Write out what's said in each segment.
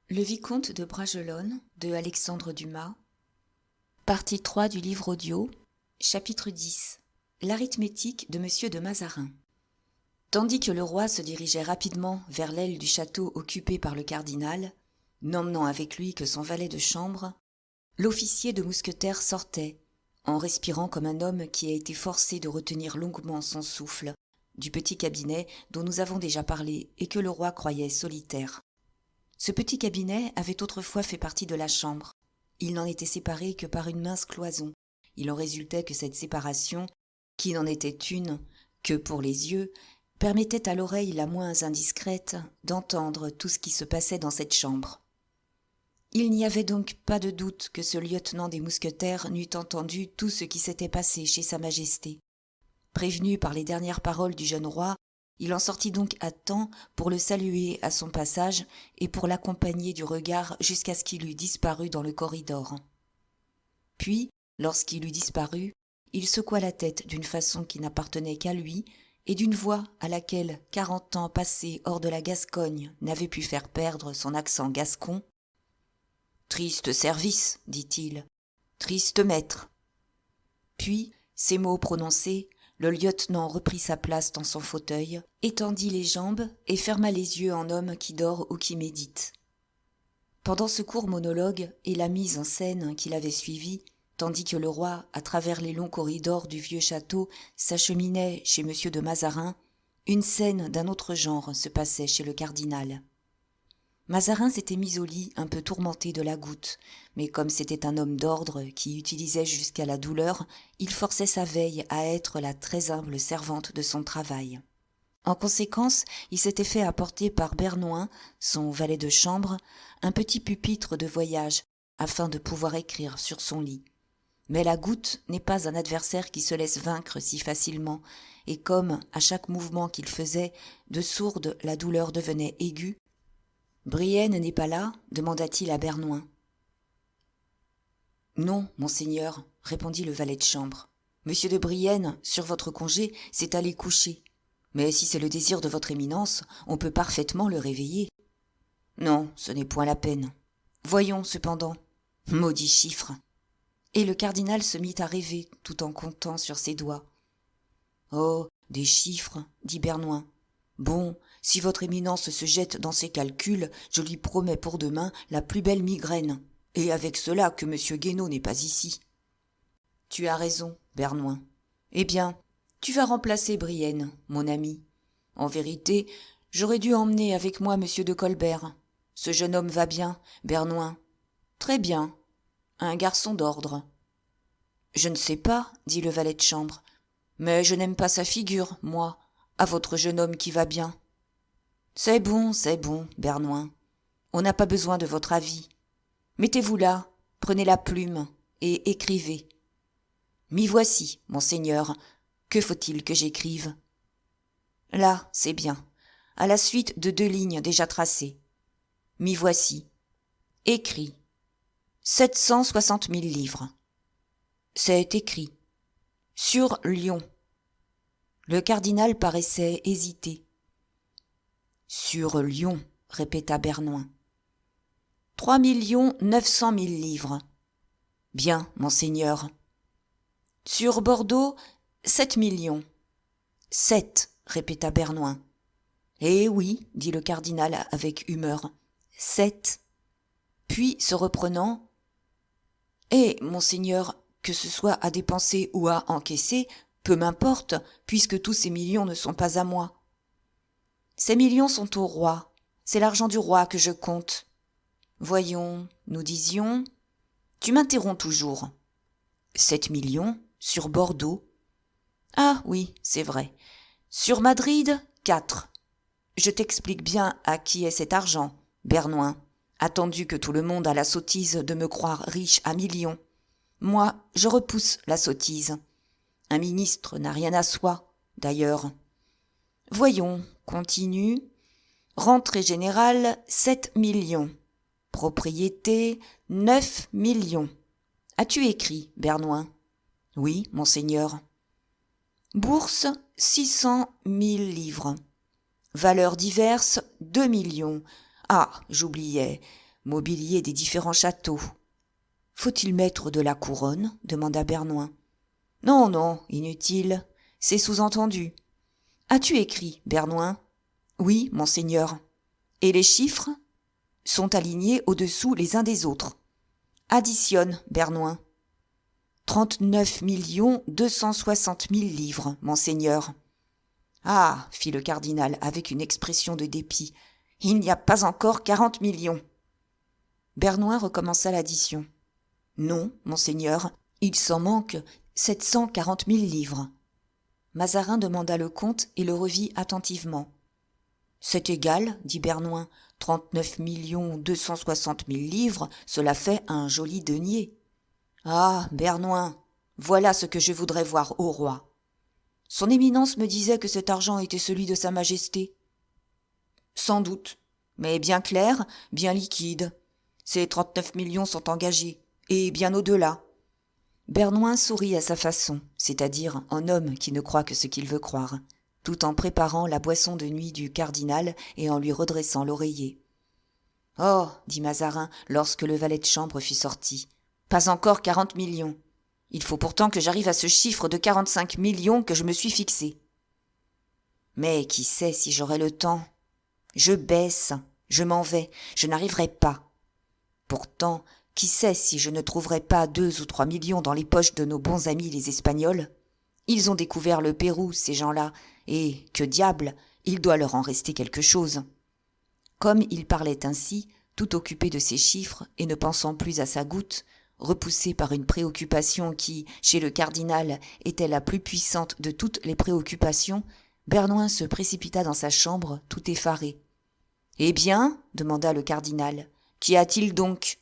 Le vicomte de Bragelonne de Alexandre Dumas. Partie 3 du livre audio. Chapitre 10. L'arithmétique de Monsieur de Mazarin. Tandis que le roi se dirigeait rapidement vers l'aile du château occupée par le cardinal, n'emmenant avec lui que son valet de chambre, l'officier de mousquetaires sortait, en respirant comme un homme qui a été forcé de retenir longuement son souffle, du petit cabinet dont nous avons déjà parlé et que le roi croyait solitaire. Ce petit cabinet avait autrefois fait partie de la chambre. Il n'en était séparé que par une mince cloison. Il en résultait que cette séparation, qui n'en était une que pour les yeux, permettait à l'oreille la moins indiscrète d'entendre tout ce qui se passait dans cette chambre. Il n'y avait donc pas de doute que ce lieutenant des mousquetaires n'eût entendu tout ce qui s'était passé chez Sa Majesté. Prévenu par les dernières paroles du jeune roi, il en sortit donc à temps pour le saluer à son passage et pour l'accompagner du regard jusqu'à ce qu'il eût disparu dans le corridor. Puis, lorsqu'il eut disparu, il secoua la tête d'une façon qui n'appartenait qu'à lui et d'une voix à laquelle 40 ans passés hors de la Gascogne n'avaient pu faire perdre son accent gascon. « Triste service, dit-il, triste maître. » Puis, ces mots prononcés, le lieutenant reprit sa place dans son fauteuil, étendit les jambes et ferma les yeux en homme qui dort ou qui médite. Pendant ce court monologue et la mise en scène qui l'avait suivi, tandis que le roi, à travers les longs corridors du vieux château, s'acheminait chez M. de Mazarin, une scène d'un autre genre se passait chez le cardinal. Mazarin s'était mis au lit un peu tourmenté de la goutte, mais comme c'était un homme d'ordre qui utilisait jusqu'à la douleur, il forçait sa veille à être la très humble servante de son travail. En conséquence, il s'était fait apporter par Bernoin, son valet de chambre, un petit pupitre de voyage, afin de pouvoir écrire sur son lit. Mais la goutte n'est pas un adversaire qui se laisse vaincre si facilement, et comme, à chaque mouvement qu'il faisait, de sourde la douleur devenait aiguë, « Brienne n'est pas là ?» demanda-t-il à Bernoin. « Non, monseigneur, » répondit le valet de chambre. « Monsieur de Brienne, sur votre congé, s'est allé coucher. Mais si c'est le désir de votre éminence, on peut parfaitement le réveiller. »« Non, ce n'est point la peine. Voyons, cependant. Maudit chiffre !» Et le cardinal se mit à rêver tout en comptant sur ses doigts. « Oh, des chiffres, dit Bernoin. Bon, si votre éminence se jette dans ses calculs, je lui promets pour demain la plus belle migraine, et avec cela que M. Guénaud n'est pas ici. »« Tu as raison, Bernoin. Eh bien, tu vas remplacer Brienne, mon ami. En vérité, j'aurais dû emmener avec moi M. de Colbert. Ce jeune homme va bien, Bernoin. Très bien. Un garçon d'ordre. »« Je ne sais pas, dit le valet de chambre, mais je n'aime pas sa figure, moi, à votre jeune homme qui va bien. »« C'est bon, Bernoin. On n'a pas besoin de votre avis. Mettez-vous là, prenez la plume et écrivez. »« M'y voici, monseigneur. Que faut-il que j'écrive ?»« Là, c'est bien, à la suite de 2 lignes déjà tracées. M'y voici. Écrit. 760 000 livres. C'est écrit. Sur Lyon. » Le cardinal paraissait hésiter. « Sur Lyon, » répéta Bernoin. 3 900 000 livres. Bien, monseigneur. Sur Bordeaux, 7 millions. 7, répéta Bernoin. Eh oui, dit le cardinal avec humeur. 7. Puis, se reprenant, eh, monseigneur, que ce soit à dépenser ou à encaisser, peu m'importe, puisque tous ces millions ne sont pas à moi. Ces millions sont au roi. C'est l'argent du roi que je compte. Voyons, nous disions... Tu m'interromps toujours. 7 millions sur Bordeaux. Ah oui, c'est vrai. Sur Madrid, 4. Je t'explique bien à qui est cet argent, Bernoin, attendu que tout le monde a la sottise de me croire riche à millions. Moi, je repousse la sottise. Un ministre n'a rien à soi, d'ailleurs. Voyons, continue. Rentrée générale, 7 millions. Propriété, 9 millions. As-tu écrit, Bernoin? Oui, monseigneur. Bourse, 600 000 livres. Valeurs diverses, 2 millions. Ah, j'oubliais. mobilier des différents châteaux. Faut-il mettre de la couronne ? Demanda Bernoin. Non, non, inutile, c'est sous-entendu. As-tu écrit, Bernoin ? Oui, monseigneur. Et les chiffres ? Sont alignés au-dessous les uns des autres. Additionne, Bernoin. 39 260 000 livres, monseigneur. Ah, fit le cardinal avec une expression de dépit, il n'y a pas encore 40 millions. Bernoin recommença l'addition. Non, monseigneur, il s'en manque 740 000 livres. Mazarin demanda le compte et le revit attentivement. C'est égal, dit Bernoin, 39 260 000 livres, cela fait un joli denier. Ah, Bernoin, voilà ce que je voudrais voir au roi. Son éminence me disait que cet argent était celui de sa majesté. Sans doute, mais bien clair, bien liquide. Ces 39 millions sont engagés, et bien au-delà. Bernoin sourit à sa façon, c'est-à-dire en homme qui ne croit que ce qu'il veut croire, tout en préparant la boisson de nuit du cardinal et en lui redressant l'oreiller. « Oh » dit Mazarin lorsque le valet de chambre fut sorti, « pas encore 40 millions. Il faut pourtant que j'arrive à ce chiffre de 45 millions que je me suis fixé. Mais qui sait si j'aurai le temps ? Je baisse, je m'en vais, je n'arriverai pas. Pourtant, qui sait si je ne trouverai pas 2 ou 3 millions dans les poches de nos bons amis les Espagnols ? Ils ont découvert le Pérou, ces gens-là, et, que diable, il doit leur en rester quelque chose. » Comme il parlait ainsi, tout occupé de ses chiffres et ne pensant plus à sa goutte, repoussé par une préoccupation qui, chez le cardinal, était la plus puissante de toutes les préoccupations, Bernoin se précipita dans sa chambre, tout effaré. « Eh bien, demanda le cardinal, qu'y a-t-il donc ? »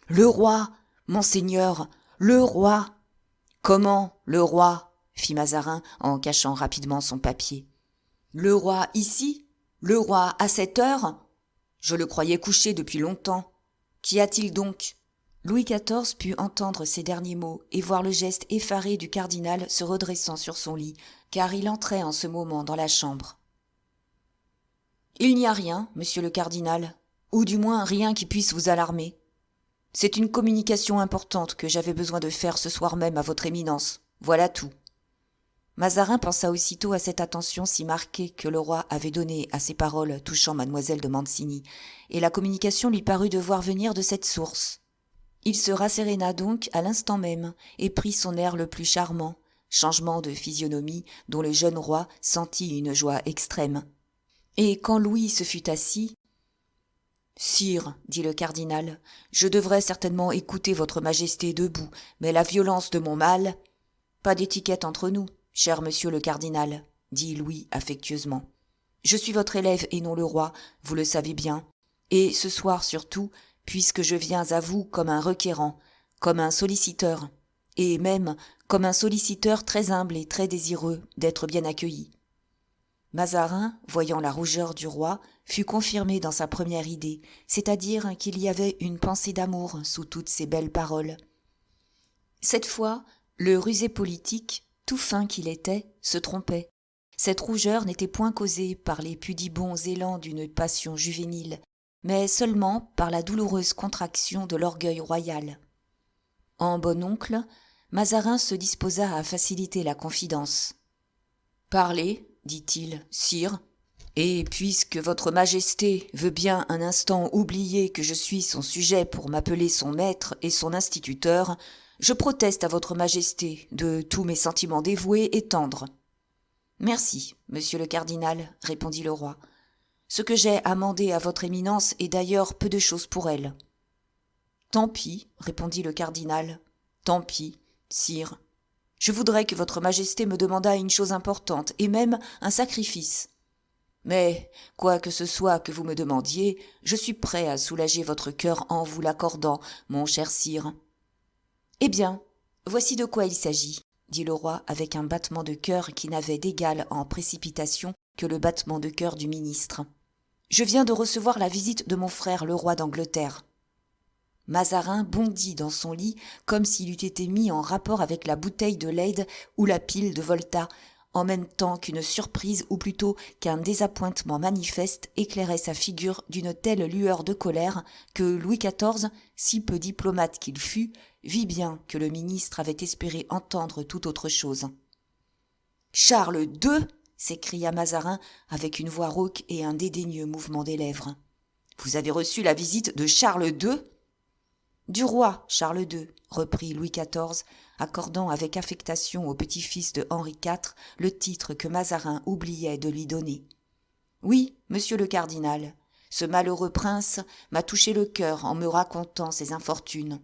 « Le roi, monseigneur, le roi !»« Comment, le roi ?» fit Mazarin en cachant rapidement son papier. « Le roi ici ? Le roi à cette heure ? Je le croyais couché depuis longtemps. Qu'y a-t-il donc ?» Louis XIV put entendre ces derniers mots et voir le geste effaré du cardinal se redressant sur son lit, car il entrait en ce moment dans la chambre. « Il n'y a rien, monsieur le cardinal, ou du moins rien qui puisse vous alarmer. C'est une communication importante que j'avais besoin de faire ce soir même à votre éminence. Voilà tout. » Mazarin pensa aussitôt à cette attention si marquée que le roi avait donnée à ses paroles touchant mademoiselle de Mancini, et la communication lui parut devoir venir de cette source. Il se rasséréna donc à l'instant même et prit son air le plus charmant, changement de physionomie dont le jeune roi sentit une joie extrême. Et quand Louis se fut assis, « Sire, dit le cardinal, je devrais certainement écouter votre majesté debout, mais la violence de mon mal… » « Pas d'étiquette entre nous, cher monsieur le cardinal, dit Louis affectueusement. Je suis votre élève et non le roi, vous le savez bien, et ce soir surtout, puisque je viens à vous comme un requérant, comme un solliciteur, et même comme un solliciteur très humble et très désireux d'être bien accueilli. » Mazarin, voyant la rougeur du roi, fut confirmé dans sa première idée, c'est-à-dire qu'il y avait une pensée d'amour sous toutes ces belles paroles. Cette fois, le rusé politique, tout fin qu'il était, se trompait. Cette rougeur n'était point causée par les pudibonds élans d'une passion juvénile, mais seulement par la douloureuse contraction de l'orgueil royal. En bon oncle, Mazarin se disposa à faciliter la confidence. « Parlez, dit-il, sire, et puisque votre majesté veut bien un instant oublier que je suis son sujet pour m'appeler son maître et son instituteur, je proteste à votre majesté de tous mes sentiments dévoués et tendres. »« Merci, monsieur le cardinal, répondit le roi. Ce que j'ai à mander à votre éminence est d'ailleurs peu de chose pour elle. »« Tant pis, répondit le cardinal, tant pis, sire. Je voudrais que votre majesté me demandât une chose importante, et même un sacrifice. Mais, quoi que ce soit que vous me demandiez, je suis prêt à soulager votre cœur en vous l'accordant, mon cher sire. »« Eh bien, voici de quoi il s'agit, » dit le roi avec un battement de cœur qui n'avait d'égal en précipitation que le battement de cœur du ministre. « Je viens de recevoir la visite de mon frère le roi d'Angleterre. » Mazarin bondit dans son lit comme s'il eût été mis en rapport avec la bouteille de Leyde ou la pile de Volta, en même temps qu'une surprise ou plutôt qu'un désappointement manifeste éclairait sa figure d'une telle lueur de colère que Louis XIV, si peu diplomate qu'il fût, vit bien que le ministre avait espéré entendre tout autre chose. « Charles II !» s'écria Mazarin avec une voix rauque et un dédaigneux mouvement des lèvres. « Vous avez reçu la visite de Charles II ?»« Du roi Charles II, » reprit Louis XIV, accordant avec affectation au petit-fils de Henri IV le titre que Mazarin oubliait de lui donner. « Oui, monsieur le cardinal, ce malheureux prince m'a touché le cœur en me racontant ses infortunes.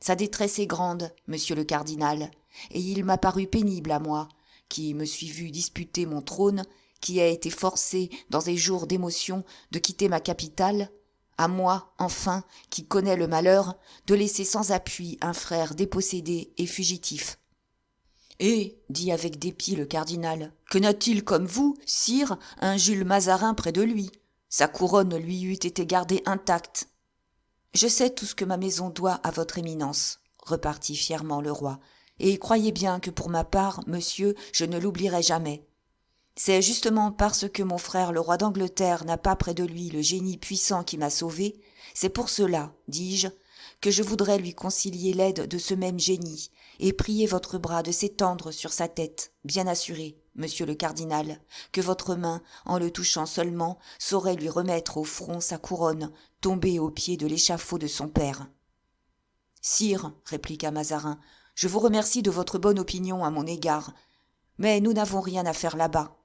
Sa détresse est grande, monsieur le cardinal, et il m'a paru pénible à moi, qui me suis vu disputer mon trône, qui ai été forcé, dans des jours d'émotion, de quitter ma capitale, à moi, enfin, qui connais le malheur, de laisser sans appui un frère dépossédé et fugitif. »« Et, dit avec dépit le cardinal, que n'a-t-il comme vous, sire, un Jules Mazarin près de lui ? Sa couronne lui eût été gardée intacte. »« Je sais tout ce que ma maison doit à votre éminence, » repartit fièrement le roi, « et croyez bien que pour ma part, monsieur, je ne l'oublierai jamais. C'est justement parce que mon frère le roi d'Angleterre n'a pas près de lui le génie puissant qui m'a sauvé, c'est pour cela, dis-je, que je voudrais lui concilier l'aide de ce même génie, et prier votre bras de s'étendre sur sa tête, bien assuré, monsieur le cardinal, que votre main, en le touchant seulement, saurait lui remettre au front sa couronne, tombée au pied de l'échafaud de son père. »« Sire, répliqua Mazarin, je vous remercie de votre bonne opinion à mon égard, mais nous n'avons rien à faire là-bas.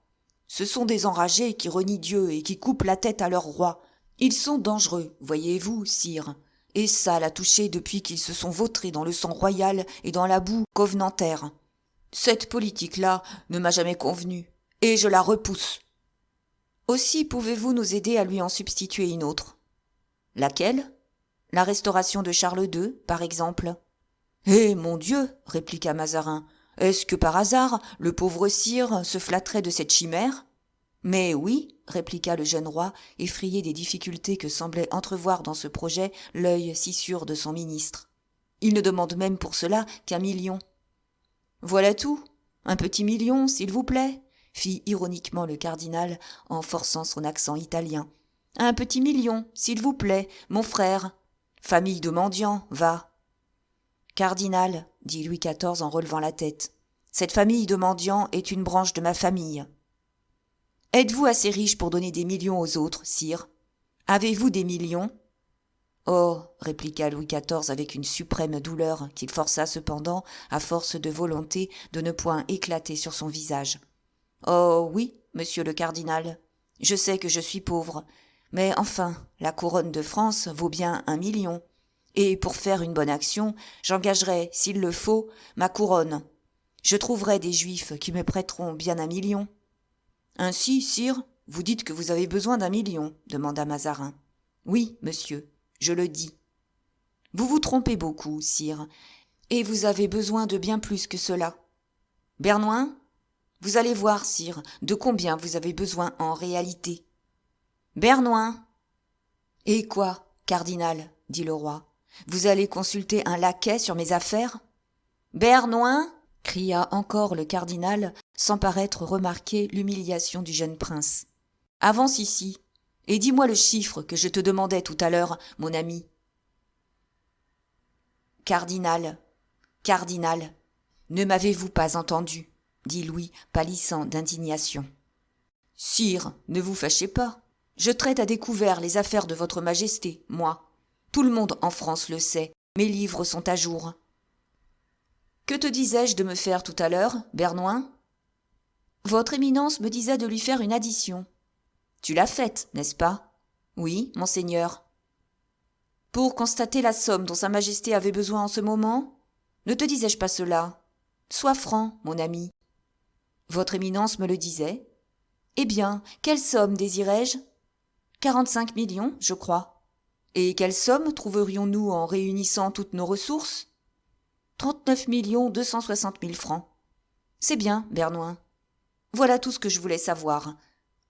Ce sont des enragés qui renient Dieu et qui coupent la tête à leur roi. Ils sont dangereux, voyez-vous, sire, et sales à toucher depuis qu'ils se sont vautrés dans le sang royal et dans la boue covenantaire. Cette politique-là ne m'a jamais convenu, et je la repousse. Aussi pouvez-vous nous aider à lui en substituer une autre. Laquelle ? La restauration de Charles II, par exemple. Eh, mon Dieu, répliqua Mazarin, est-ce que par hasard le pauvre sire se flatterait de cette chimère ? Mais oui, répliqua le jeune roi, effrayé des difficultés que semblait entrevoir dans ce projet l'œil si sûr de son ministre. Il ne demande même pour cela qu'1 million. Voilà tout. Un petit million, s'il vous plaît, fit ironiquement le cardinal en forçant son accent italien. Un petit million, s'il vous plaît, mon frère. Famille de mendiants, va. Cardinal, dit Louis XIV en relevant la tête, cette famille de mendiants est une branche de ma famille. Êtes-vous assez riche pour donner des millions aux autres, sire ? Avez-vous des millions ? Oh, répliqua Louis XIV avec une suprême douleur qu'il força cependant, à force de volonté, de ne point éclater sur son visage. Oh oui, monsieur le cardinal, je sais que je suis pauvre, mais enfin, la couronne de France vaut bien 1 million. Et pour faire une bonne action, j'engagerai, s'il le faut, ma couronne. Je trouverai des Juifs qui me prêteront bien 1 million. Ainsi, sire, vous dites que vous avez besoin d'1 million, demanda Mazarin. Oui, monsieur, je le dis. Vous vous trompez beaucoup, sire, et vous avez besoin de bien plus que cela. Bernouin, vous allez voir, sire, de combien vous avez besoin en réalité. Bernouin. Et quoi, cardinal, dit le roi. Vous allez consulter un laquais sur mes affaires ? Bernouin, cria encore le cardinal, sans paraître remarquer l'humiliation du jeune prince. Avance ici, et dis-moi le chiffre que je te demandais tout à l'heure, mon ami. Cardinal, ne m'avez-vous pas entendu ? Dit Louis, pâlissant d'indignation. Sire, ne vous fâchez pas. Je traite à découvert les affaires de votre majesté, moi. Tout le monde en France le sait, mes livres sont à jour. Que te disais-je de me faire tout à l'heure, Bernouin ? Votre éminence me disait de lui faire une addition. Tu l'as faite, n'est-ce pas ? Oui, monseigneur. Pour constater la somme dont sa majesté avait besoin en ce moment ? Ne te disais-je pas cela ? Sois franc, mon ami. Votre éminence me le disait. Eh bien, quelle somme désirais-je ? 45 millions, je crois. Et quelle somme trouverions-nous en réunissant toutes nos ressources ? 39 260 000 francs. C'est bien, Bernouin. Voilà tout ce que je voulais savoir.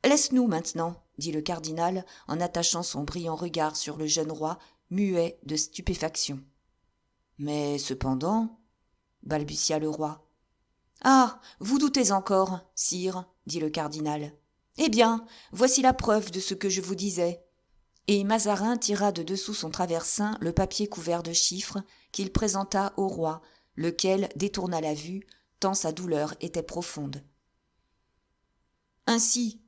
Laisse-nous maintenant, dit le cardinal en attachant son brillant regard sur le jeune roi, muet de stupéfaction. Mais cependant, balbutia le roi, Ah, vous doutez encore, sire, dit le cardinal. Eh bien, voici la preuve de ce que je vous disais. Et Mazarin tira de dessous son traversin le papier couvert de chiffres qu'il présenta au roi, lequel détourna la vue, tant sa douleur était profonde. Ainsi,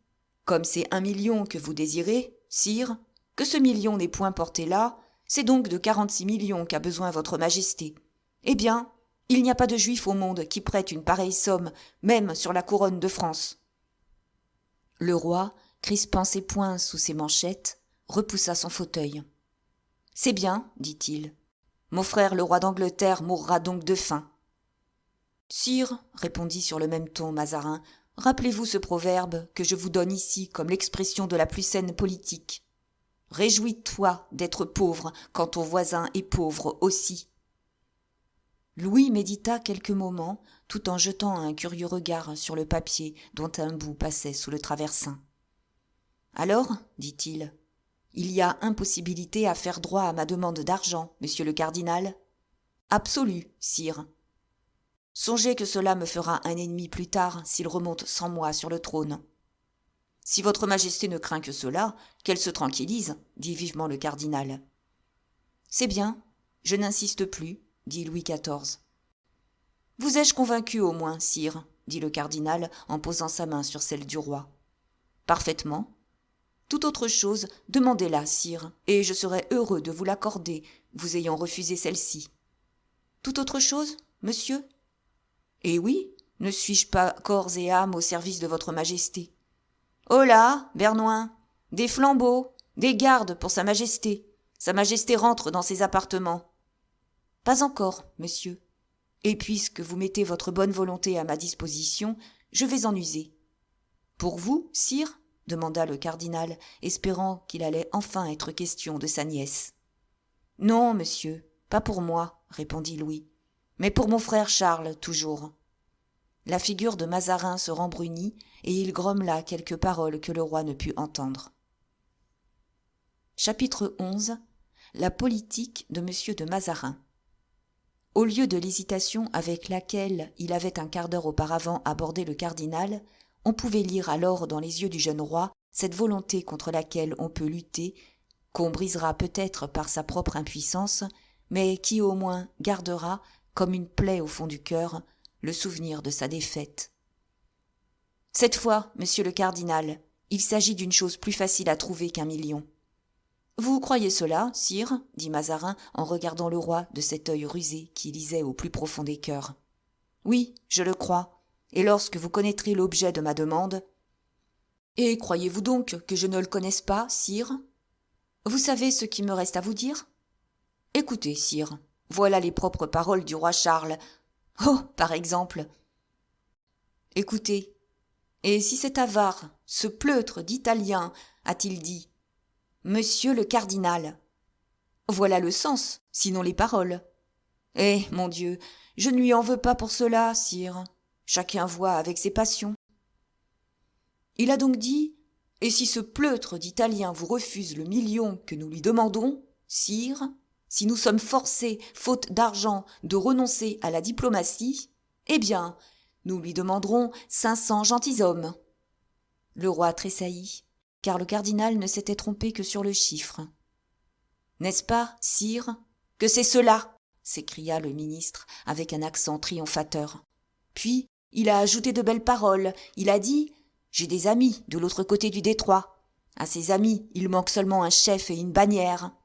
comme c'est 1 million que vous désirez, sire, que ce million n'est point porté là, c'est donc de 46 millions qu'a besoin votre majesté. Eh bien, il n'y a pas de juif au monde qui prête une pareille somme, même sur la couronne de France. Le roi, crispant ses poings sous ses manchettes, repoussa son fauteuil. « C'est bien, dit-il. Mon frère le roi d'Angleterre mourra donc de faim. »« Sire, répondit sur le même ton Mazarin, rappelez-vous ce proverbe que je vous donne ici comme l'expression de la plus saine politique. Réjouis-toi d'être pauvre quand ton voisin est pauvre aussi. » Louis médita quelques moments, tout en jetant un curieux regard sur le papier dont un bout passait sous le traversin. « Alors, dit-il, il y a impossibilité à faire droit à ma demande d'argent, monsieur le cardinal ? Absolue, sire. Songez que cela me fera un ennemi plus tard s'il remonte sans moi sur le trône. Si votre majesté ne craint que cela, qu'elle se tranquillise, dit vivement le cardinal. C'est bien, je n'insiste plus, dit Louis XIV. Vous ai-je convaincu au moins, sire, dit le cardinal en posant sa main sur celle du roi. Parfaitement. Toute autre chose, demandez-la, sire, et je serai heureux de vous l'accorder, vous ayant refusé celle-ci. Toute autre chose, monsieur ? Eh oui, ne suis-je pas corps et âme au service de votre majesté ? Oh là, Bernoin, des flambeaux, des gardes pour sa majesté. Sa majesté rentre dans ses appartements. Pas encore, monsieur. Et puisque vous mettez votre bonne volonté à ma disposition, je vais en user. Pour vous, sire ? Demanda le cardinal, espérant qu'il allait enfin être question de sa nièce. Non, monsieur, pas pour moi, répondit Louis, mais pour mon frère Charles, toujours. La figure de Mazarin se rembrunit et il grommela quelques paroles que le roi ne put entendre. Chapitre 11. La politique de M. de Mazarin. Au lieu de l'hésitation avec laquelle il avait un quart d'heure auparavant abordé le cardinal, on pouvait lire alors dans les yeux du jeune roi cette volonté contre laquelle on peut lutter, qu'on brisera peut-être par sa propre impuissance, mais qui au moins gardera, comme une plaie au fond du cœur, le souvenir de sa défaite. Cette fois, monsieur le cardinal, il s'agit d'une chose plus facile à trouver qu'1 million. Vous croyez cela, sire ? Dit Mazarin en regardant le roi de cet œil rusé qui lisait au plus profond des cœurs. Oui, je le crois, et lorsque vous connaîtrez l'objet de ma demande. Et croyez-vous donc que je ne le connaisse pas, sire ? Vous savez ce qui me reste à vous dire ? Écoutez, sire, voilà les propres paroles du roi Charles. Oh, par exemple. Écoutez, et si cet avare, ce pleutre d'Italien, a-t-il dit, monsieur le cardinal. Voilà le sens, sinon les paroles. Eh, mon Dieu, je ne lui en veux pas pour cela, sire. Chacun voit avec ses passions. Il a donc dit, et si ce pleutre d'Italien vous refuse le million que nous lui demandons, sire, si nous sommes forcés, faute d'argent, de renoncer à la diplomatie, eh bien, nous lui demanderons 500 gentilshommes. Le roi tressaillit, car le cardinal ne s'était trompé que sur le chiffre. N'est-ce pas, sire, que c'est cela ? S'écria le ministre avec un accent triomphateur. Puis, il a ajouté de belles paroles. Il a dit « J'ai des amis de l'autre côté du détroit. À ces amis, il manque seulement un chef et une bannière.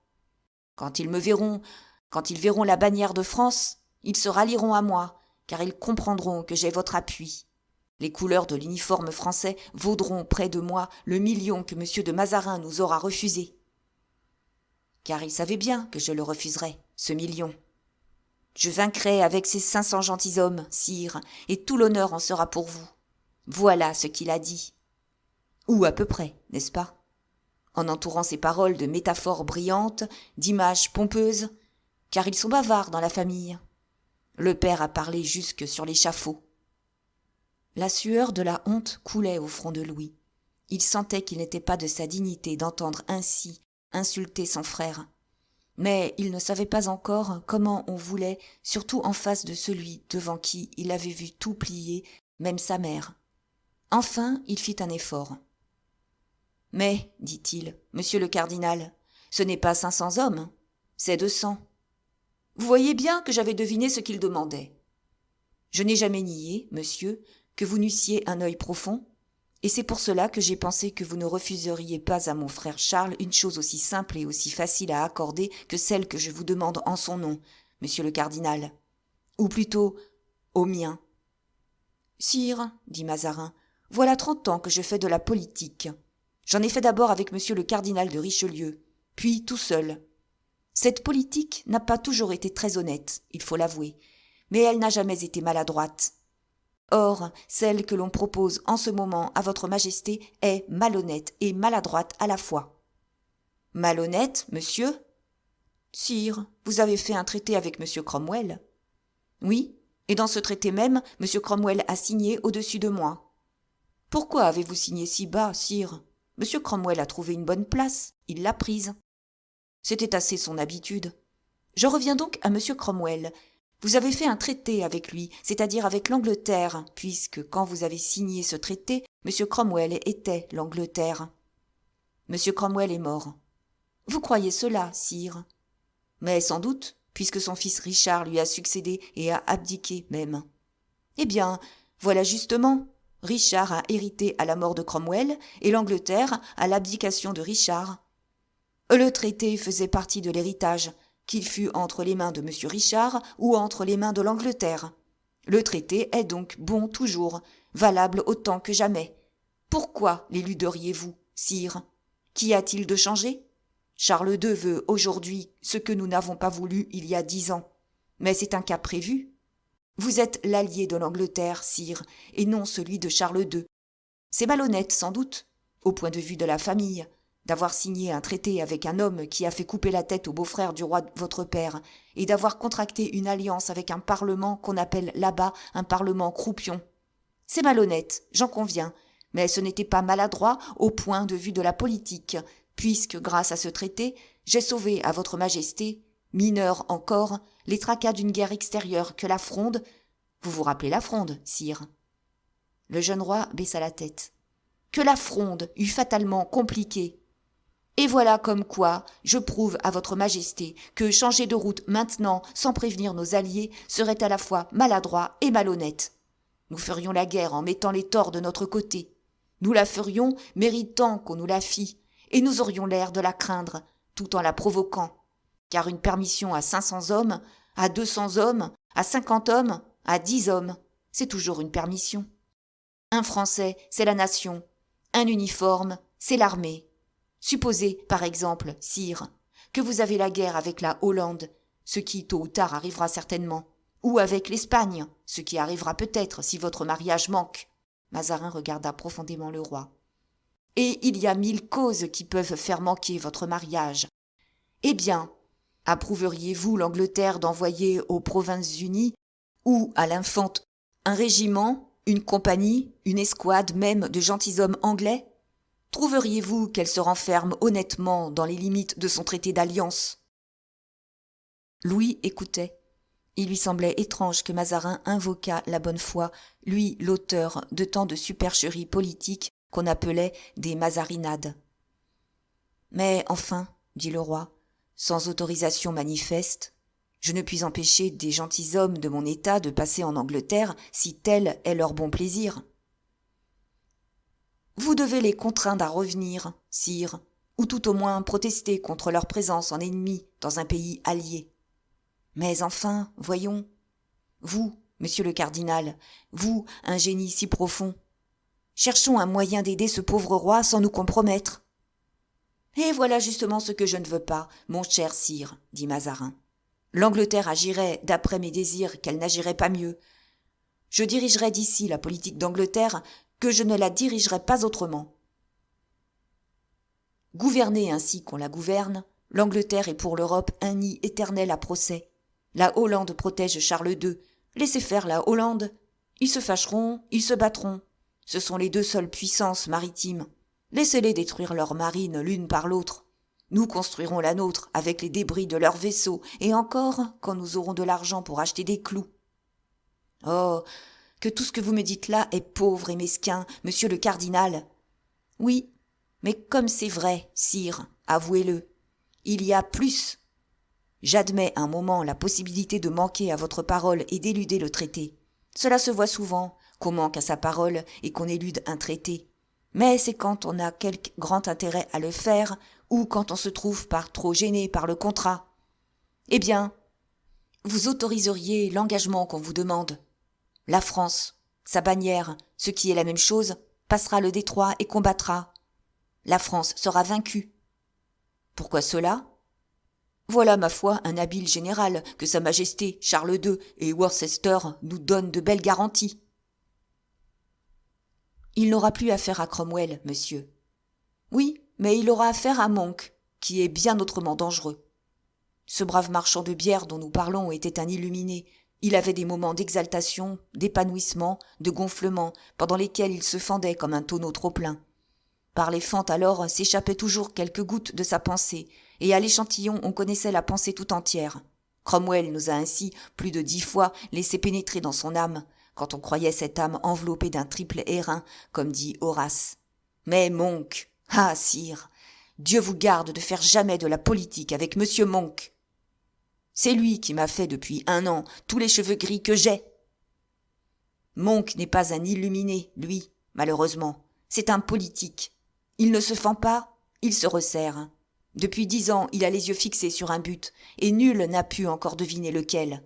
Quand ils verront la bannière de France, ils se rallieront à moi, car ils comprendront que j'ai votre appui. Les couleurs de l'uniforme français vaudront près de moi le million que M. de Mazarin nous aura refusé. » Car il savait bien que je le refuserais, ce million. Je vaincrai avec ces 500 gentilshommes, sire, et tout l'honneur en sera pour vous. Voilà ce qu'il a dit. Ou à peu près, n'est-ce pas ? En entourant ses paroles de métaphores brillantes, d'images pompeuses, car ils sont bavards dans la famille. Le père a parlé jusque sur l'échafaud. La sueur de la honte coulait au front de Louis. Il sentait qu'il n'était pas de sa dignité d'entendre ainsi insulter son frère. Mais il ne savait pas encore comment on voulait, surtout en face de celui devant qui il avait vu tout plier, même sa mère. Enfin, il fit un effort. « Mais, dit-il, monsieur le cardinal, ce n'est pas 500 hommes, c'est 200. Vous voyez bien que j'avais deviné ce qu'il demandait. Je n'ai jamais nié, monsieur, que vous n'eussiez un œil profond, et c'est pour cela que j'ai pensé que vous ne refuseriez pas à mon frère Charles une chose aussi simple et aussi facile à accorder que celle que je vous demande en son nom, monsieur le cardinal, ou plutôt au mien. »« Sire, dit Mazarin, voilà 30 ans que je fais de la politique. J'en ai fait d'abord avec monsieur le cardinal de Richelieu, puis tout seul. Cette politique n'a pas toujours été très honnête, il faut l'avouer, mais elle n'a jamais été maladroite. Or, celle que l'on propose en ce moment à votre majesté est malhonnête et maladroite à la fois. »« Malhonnête, monsieur ? » ?»« Sire, vous avez fait un traité avec monsieur Cromwell. »« Oui, et dans ce traité même, monsieur Cromwell a signé au-dessus de moi. »« Pourquoi avez-vous signé si bas, sire ? Monsieur Cromwell a trouvé une bonne place, il l'a prise. » C'était assez son habitude. Je reviens donc à monsieur Cromwell. Vous avez fait un traité avec lui, c'est-à-dire avec l'Angleterre, puisque quand vous avez signé ce traité, monsieur Cromwell était l'Angleterre. Monsieur Cromwell est mort. Vous croyez cela, sire ? Mais sans doute, puisque son fils Richard lui a succédé et a abdiqué même. Eh bien, voilà justement, Richard a hérité à la mort de Cromwell et l'Angleterre à l'abdication de Richard. Le traité faisait partie de l'héritage, qu'il fût entre les mains de M. Richard ou entre les mains de l'Angleterre. Le traité est donc bon toujours, valable autant que jamais. Pourquoi l'éluderiez-vous, sire ? Qu'y a-t-il de changé ? Charles II veut aujourd'hui ce que nous n'avons pas voulu il y a 10 ans. Mais c'est un cas prévu. Vous êtes l'allié de l'Angleterre, sire, et non celui de Charles II. C'est malhonnête, sans doute, au point de vue de la famille, d'avoir signé un traité avec un homme qui a fait couper la tête au beau-frère du roi votre père, et d'avoir contracté une alliance avec un parlement qu'on appelle là-bas un parlement croupion. C'est malhonnête, j'en conviens, mais ce n'était pas maladroit au point de vue de la politique, puisque, grâce à ce traité, j'ai sauvé à votre majesté, mineur encore, les tracas d'une guerre extérieure que la Fronde... Vous vous rappelez la Fronde, sire ? Le jeune roi baissa la tête. Que la Fronde eût fatalement compliqué. Et voilà comme quoi je prouve à votre majesté que changer de route maintenant sans prévenir nos alliés serait à la fois maladroit et malhonnête. Nous ferions la guerre en mettant les torts de notre côté. Nous la ferions méritant qu'on nous la fît, et nous aurions l'air de la craindre, tout en la provoquant. Car une permission à 500 hommes, à 200 hommes, à 50 hommes, à 10 hommes, c'est toujours une permission. Un Français, c'est la nation. Un uniforme, c'est l'armée. Supposez, par exemple, sire, que vous avez la guerre avec la Hollande, ce qui tôt ou tard arrivera certainement, ou avec l'Espagne, ce qui arrivera peut-être si votre mariage manque. Mazarin regarda profondément le roi. Et il y a 1000 causes qui peuvent faire manquer votre mariage. Eh bien, approuveriez-vous l'Angleterre d'envoyer aux Provinces-Unies ou à l'Infante un régiment, une compagnie, une escouade même de gentilshommes anglais ? Trouveriez-vous qu'elle se renferme honnêtement dans les limites de son traité d'alliance ? Louis écoutait. Il lui semblait étrange que Mazarin invoquât la bonne foi, lui l'auteur de tant de supercheries politiques qu'on appelait des mazarinades. Mais enfin, dit le roi, sans autorisation manifeste, je ne puis empêcher des gentilshommes de mon état de passer en Angleterre si tel est leur bon plaisir. Vous devez les contraindre à revenir, sire, ou tout au moins protester contre leur présence en ennemi dans un pays allié. Mais enfin, voyons, vous, monsieur le cardinal, vous, un génie si profond, cherchons un moyen d'aider ce pauvre roi sans nous compromettre. Et voilà justement ce que je ne veux pas, mon cher sire, dit Mazarin. L'Angleterre agirait d'après mes désirs qu'elle n'agirait pas mieux. Je dirigerai d'ici la politique d'Angleterre que je ne la dirigerai pas autrement. Gouvernée ainsi qu'on la gouverne, l'Angleterre est pour l'Europe un nid éternel à procès. La Hollande protège Charles II. Laissez faire la Hollande. Ils se fâcheront, ils se battront. Ce sont les deux seules puissances maritimes. Laissez-les détruire leurs marines l'une par l'autre. Nous construirons la nôtre avec les débris de leurs vaisseaux, et encore quand nous aurons de l'argent pour acheter des clous. Oh, que tout ce que vous me dites là est pauvre et mesquin, monsieur le cardinal. Oui, mais comme c'est vrai, sire, avouez-le, il y a plus. J'admets un moment la possibilité de manquer à votre parole et d'éluder le traité. Cela se voit souvent, qu'on manque à sa parole et qu'on élude un traité. Mais c'est quand on a quelque grand intérêt à le faire ou quand on se trouve trop gêné par le contrat. Eh bien, vous autoriseriez l'engagement qu'on vous demande. La France, sa bannière, ce qui est la même chose, passera le détroit et combattra. La France sera vaincue. Pourquoi cela ? Voilà, ma foi, un habile général que Sa Majesté Charles II et Worcester nous donnent de belles garanties. Il n'aura plus affaire à Cromwell, monsieur. Oui, mais il aura affaire à Monk, qui est bien autrement dangereux. Ce brave marchand de bière dont nous parlons était un illuminé. Il avait des moments d'exaltation, d'épanouissement, de gonflement, pendant lesquels il se fendait comme un tonneau trop plein. Par les fentes alors s'échappaient toujours quelques gouttes de sa pensée, et à l'échantillon on connaissait la pensée tout entière. Cromwell nous a ainsi plus de 10 fois laissé pénétrer dans son âme, quand on croyait cette âme enveloppée d'un triple airain, comme dit Horace. Mais Monk, ah sire, Dieu vous garde de faire jamais de la politique avec monsieur Monk. C'est lui qui m'a fait depuis 1 an tous les cheveux gris que j'ai. Monk n'est pas un illuminé, lui, malheureusement. C'est un politique. Il ne se fend pas, il se resserre. Depuis 10 ans, il a les yeux fixés sur un but, et nul n'a pu encore deviner lequel.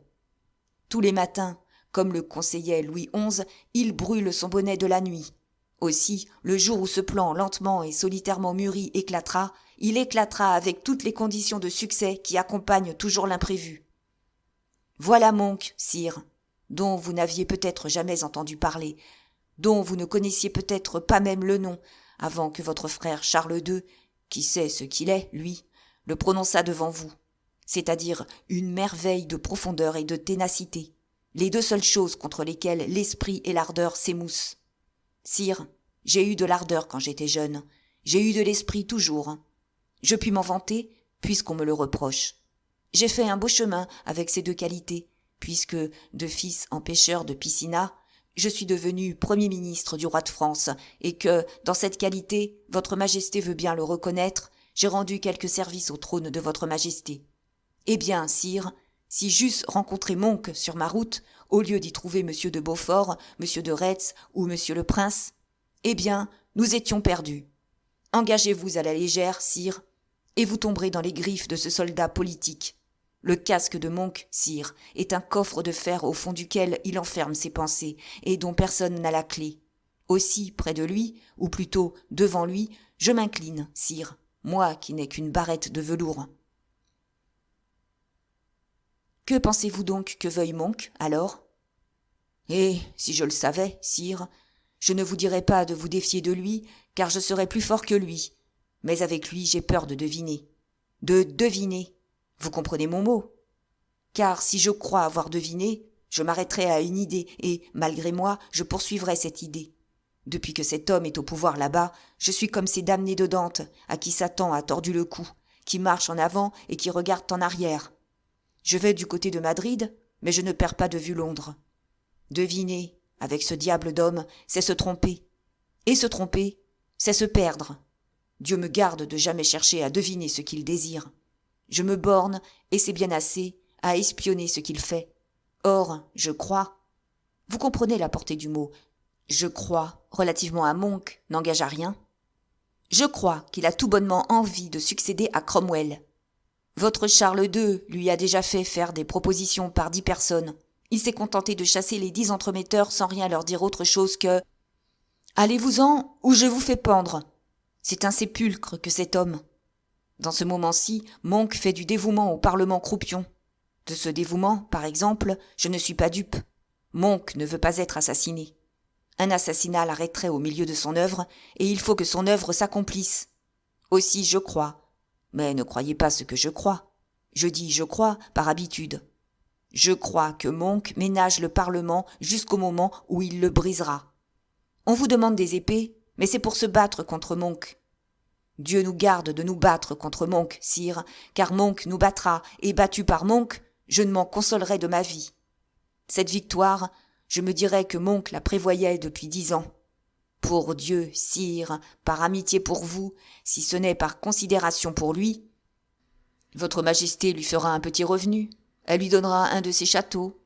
Tous les matins, comme le conseillait Louis XI, il brûle son bonnet de la nuit. Aussi, le jour où ce plan lentement et solitairement mûri éclatera, il éclatera avec toutes les conditions de succès qui accompagnent toujours l'imprévu. Voilà Monk, sire, dont vous n'aviez peut-être jamais entendu parler, dont vous ne connaissiez peut-être pas même le nom, avant que votre frère Charles II, qui sait ce qu'il est, lui, le prononçât devant vous, c'est-à-dire une merveille de profondeur et de ténacité, les 2 seules choses contre lesquelles l'esprit et l'ardeur s'émoussent. Sire, j'ai eu de l'ardeur quand j'étais jeune, j'ai eu de l'esprit toujours. Je puis m'en vanter, puisqu'on me le reproche. J'ai fait un beau chemin avec ces 2 qualités, puisque, de fils en pêcheur de piscina, je suis devenu Premier ministre du roi de France, et que, dans cette qualité, votre Majesté veut bien le reconnaître, j'ai rendu quelques services au trône de votre Majesté. Eh bien, sire, si j'eusse rencontré Monk sur ma route, au lieu d'y trouver monsieur de Beaufort, monsieur de Retz ou monsieur le Prince, eh bien, nous étions perdus. Engagez-vous à la légère, sire, et vous tomberez dans les griffes de ce soldat politique. Le casque de Monk, sire, est un coffre de fer au fond duquel il enferme ses pensées, et dont personne n'a la clé. Aussi, près de lui, ou plutôt devant lui, je m'incline, sire, moi qui n'ai qu'une barrette de velours. Que pensez-vous donc que veuille Monk, alors ? Eh, si je le savais, sire, je ne vous dirais pas de vous défier de lui, car je serais plus fort que lui. Mais avec lui, j'ai peur de deviner. De deviner. Vous comprenez mon mot ? Car si je crois avoir deviné, je m'arrêterai à une idée et, malgré moi, je poursuivrai cette idée. Depuis que cet homme est au pouvoir là-bas, je suis comme ces damnés de Dante, à qui Satan a tordu le cou, qui marchent en avant et qui regardent en arrière. Je vais du côté de Madrid, mais je ne perds pas de vue Londres. Deviner, avec ce diable d'homme, c'est se tromper. Et se tromper, c'est se perdre. Dieu me garde de jamais chercher à deviner ce qu'il désire. Je me borne, et c'est bien assez, à espionner ce qu'il fait. Or, je crois. Vous comprenez la portée du mot. Je crois, relativement à Monk, n'engage à rien. Je crois qu'il a tout bonnement envie de succéder à Cromwell. Votre Charles II lui a déjà fait faire des propositions par 10 personnes. Il s'est contenté de chasser les 10 entremetteurs sans rien leur dire autre chose que « Allez-vous-en, ou je vous fais pendre !» C'est un sépulcre que cet homme. Dans ce moment-ci, Monk fait du dévouement au Parlement croupion. De ce dévouement, par exemple, je ne suis pas dupe. Monk ne veut pas être assassiné. Un assassinat l'arrêterait au milieu de son œuvre, et il faut que son œuvre s'accomplisse. Aussi je crois. Mais ne croyez pas ce que je crois. Je dis je crois par habitude. Je crois que Monk ménage le Parlement jusqu'au moment où il le brisera. On vous demande des épées, mais c'est pour se battre contre Monk. Dieu nous garde de nous battre contre Monk, sire, car Monk nous battra, et battu par Monk, je ne m'en consolerai de ma vie. Cette victoire, je me dirais que Monk la prévoyait depuis 10 ans. Pour Dieu, sire, par amitié pour vous, si ce n'est par considération pour lui, votre majesté lui fera un petit revenu, elle lui donnera un de ses châteaux.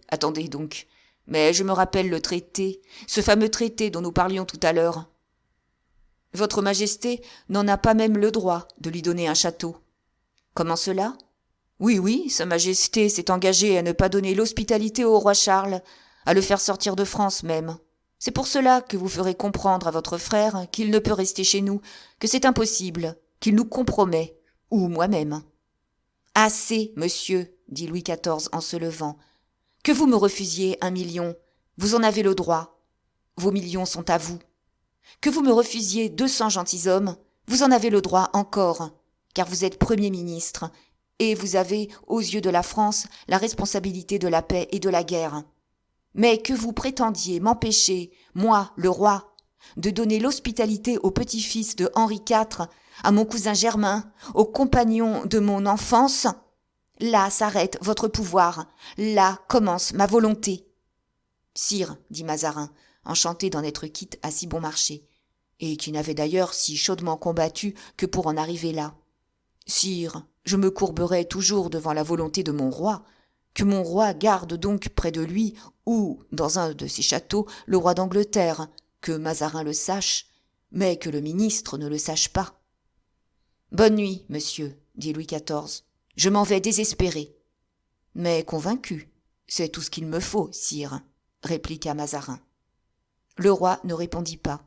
Attendez donc, mais je me rappelle le traité, ce fameux traité dont nous parlions tout à l'heure. Votre majesté n'en a pas même le droit de lui donner un château. Comment cela ? Oui, sa majesté s'est engagée à ne pas donner l'hospitalité au roi Charles, à le faire sortir de France même. C'est pour cela que vous ferez comprendre à votre frère qu'il ne peut rester chez nous, que c'est impossible, qu'il nous compromet, ou moi-même. Assez, monsieur, dit Louis XIV en se levant. Que vous me refusiez 1 million, vous en avez le droit. Vos millions sont à vous. Que vous me refusiez 200 gentilshommes, vous en avez le droit encore, car vous êtes Premier ministre, et vous avez, aux yeux de la France, la responsabilité de la paix et de la guerre. Mais que vous prétendiez m'empêcher, moi, le roi, de donner l'hospitalité au petit-fils de Henri IV, à mon cousin Germain, au compagnon de mon enfance, là s'arrête votre pouvoir, là commence ma volonté. Sire, dit Mazarin, enchanté d'en être quitte à si bon marché, et qui n'avait d'ailleurs si chaudement combattu que pour en arriver là. Sire, je me courberai toujours devant la volonté de mon roi, que mon roi garde donc près de lui, ou, dans un de ses châteaux, le roi d'Angleterre, que Mazarin le sache, mais que le ministre ne le sache pas. Bonne nuit, monsieur, dit Louis XIV. Je m'en vais désespéré. Mais convaincu, c'est tout ce qu'il me faut, sire, répliqua Mazarin. Le roi ne répondit pas,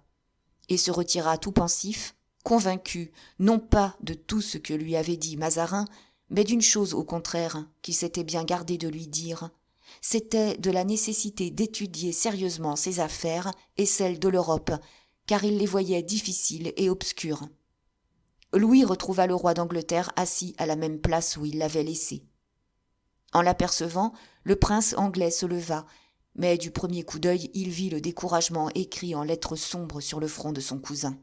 et se retira tout pensif, convaincu, non pas de tout ce que lui avait dit Mazarin, mais d'une chose au contraire qu'il s'était bien gardé de lui dire, c'était de la nécessité d'étudier sérieusement ses affaires et celles de l'Europe, car il les voyait difficiles et obscures. Louis retrouva le roi d'Angleterre assis à la même place où il l'avait laissé. En l'apercevant, le prince anglais se leva, mais du premier coup d'œil, il vit le découragement écrit en lettres sombres sur le front de son cousin.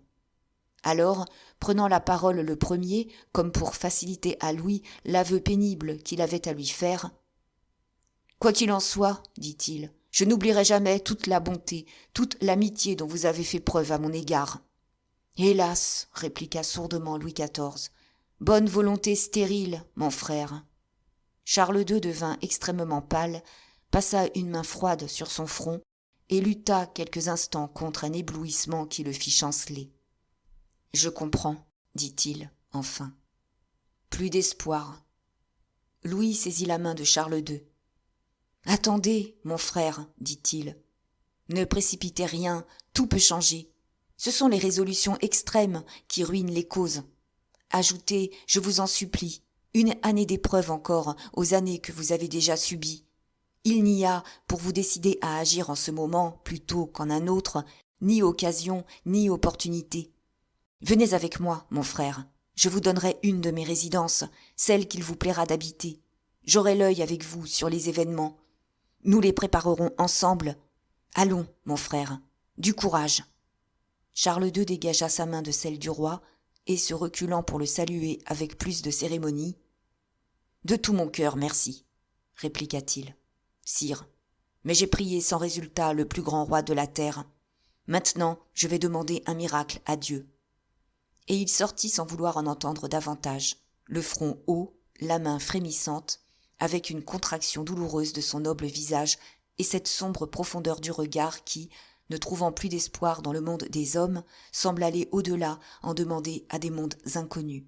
Alors, prenant la parole le premier, comme pour faciliter à Louis l'aveu pénible qu'il avait à lui faire, « Quoi qu'il en soit, dit-il, je n'oublierai jamais toute la bonté, toute l'amitié dont vous avez fait preuve à mon égard. » « Hélas, répliqua sourdement Louis XIV, bonne volonté stérile, mon frère. » Charles II devint extrêmement pâle, passa une main froide sur son front et lutta quelques instants contre un éblouissement qui le fit chanceler. « Je comprends, dit-il, enfin. Plus d'espoir. » Louis saisit la main de Charles II. « Attendez, mon frère, dit-il. Ne précipitez rien, tout peut changer. Ce sont les résolutions extrêmes qui ruinent les causes. Ajoutez, je vous en supplie, une année d'épreuve encore aux années que vous avez déjà subies. Il n'y a, pour vous décider à agir en ce moment plutôt qu'en un autre, ni occasion ni opportunité. Venez avec moi, mon frère. Je vous donnerai une de mes résidences, celle qu'il vous plaira d'habiter. J'aurai l'œil avec vous sur les événements. Nous les préparerons ensemble. Allons, mon frère, du courage. » Charles II dégagea sa main de celle du roi et, se reculant pour le saluer avec plus de cérémonie, « De tout mon cœur, merci, » répliqua-t-il. « Sire, mais j'ai prié sans résultat le plus grand roi de la terre. Maintenant, je vais demander un miracle à Dieu. » Et il sortit sans vouloir en entendre davantage, le front haut, la main frémissante, avec une contraction douloureuse de son noble visage et cette sombre profondeur du regard qui, ne trouvant plus d'espoir dans le monde des hommes, semble aller au-delà en demander à des mondes inconnus.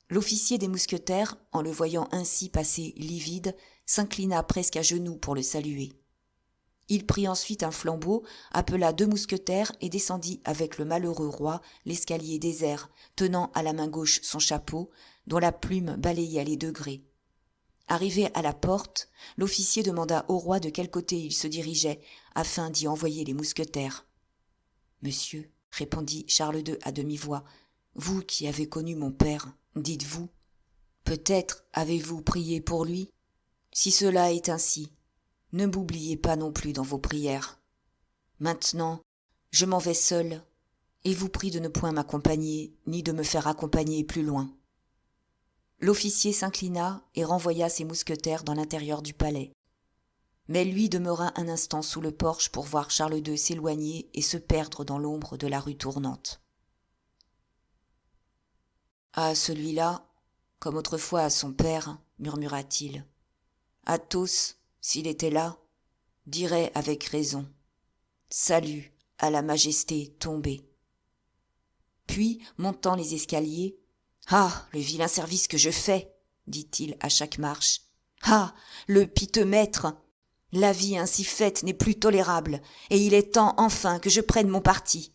L'officier des mousquetaires, en le voyant ainsi passer livide, s'inclina presque à genoux pour le saluer. Il prit ensuite un flambeau, appela 2 mousquetaires et descendit avec le malheureux roi l'escalier désert, tenant à la main gauche son chapeau, dont la plume balayait les degrés. Arrivé à la porte, l'officier demanda au roi de quel côté il se dirigeait, afin d'y envoyer les mousquetaires. « Monsieur, répondit Charles II à demi-voix, vous qui avez connu mon père, dites-vous, peut-être avez-vous prié pour lui ? Si cela est ainsi, ne m'oubliez pas non plus dans vos prières. Maintenant, je m'en vais seul, et vous prie de ne point m'accompagner, ni de me faire accompagner plus loin. » L'officier s'inclina et renvoya ses mousquetaires dans l'intérieur du palais. Mais lui demeura un instant sous le porche pour voir Charles II s'éloigner et se perdre dans l'ombre de la rue tournante. « Ah, celui-là, comme autrefois à son père, murmura-t-il. Athos, s'il était là, dirait avec raison « Salut à la majesté tombée !» Puis, montant les escaliers, « Ah, le vilain service que je fais !» dit-il à chaque marche. « Ah, le piteux maître ! La vie ainsi faite n'est plus tolérable, et il est temps enfin que je prenne mon parti.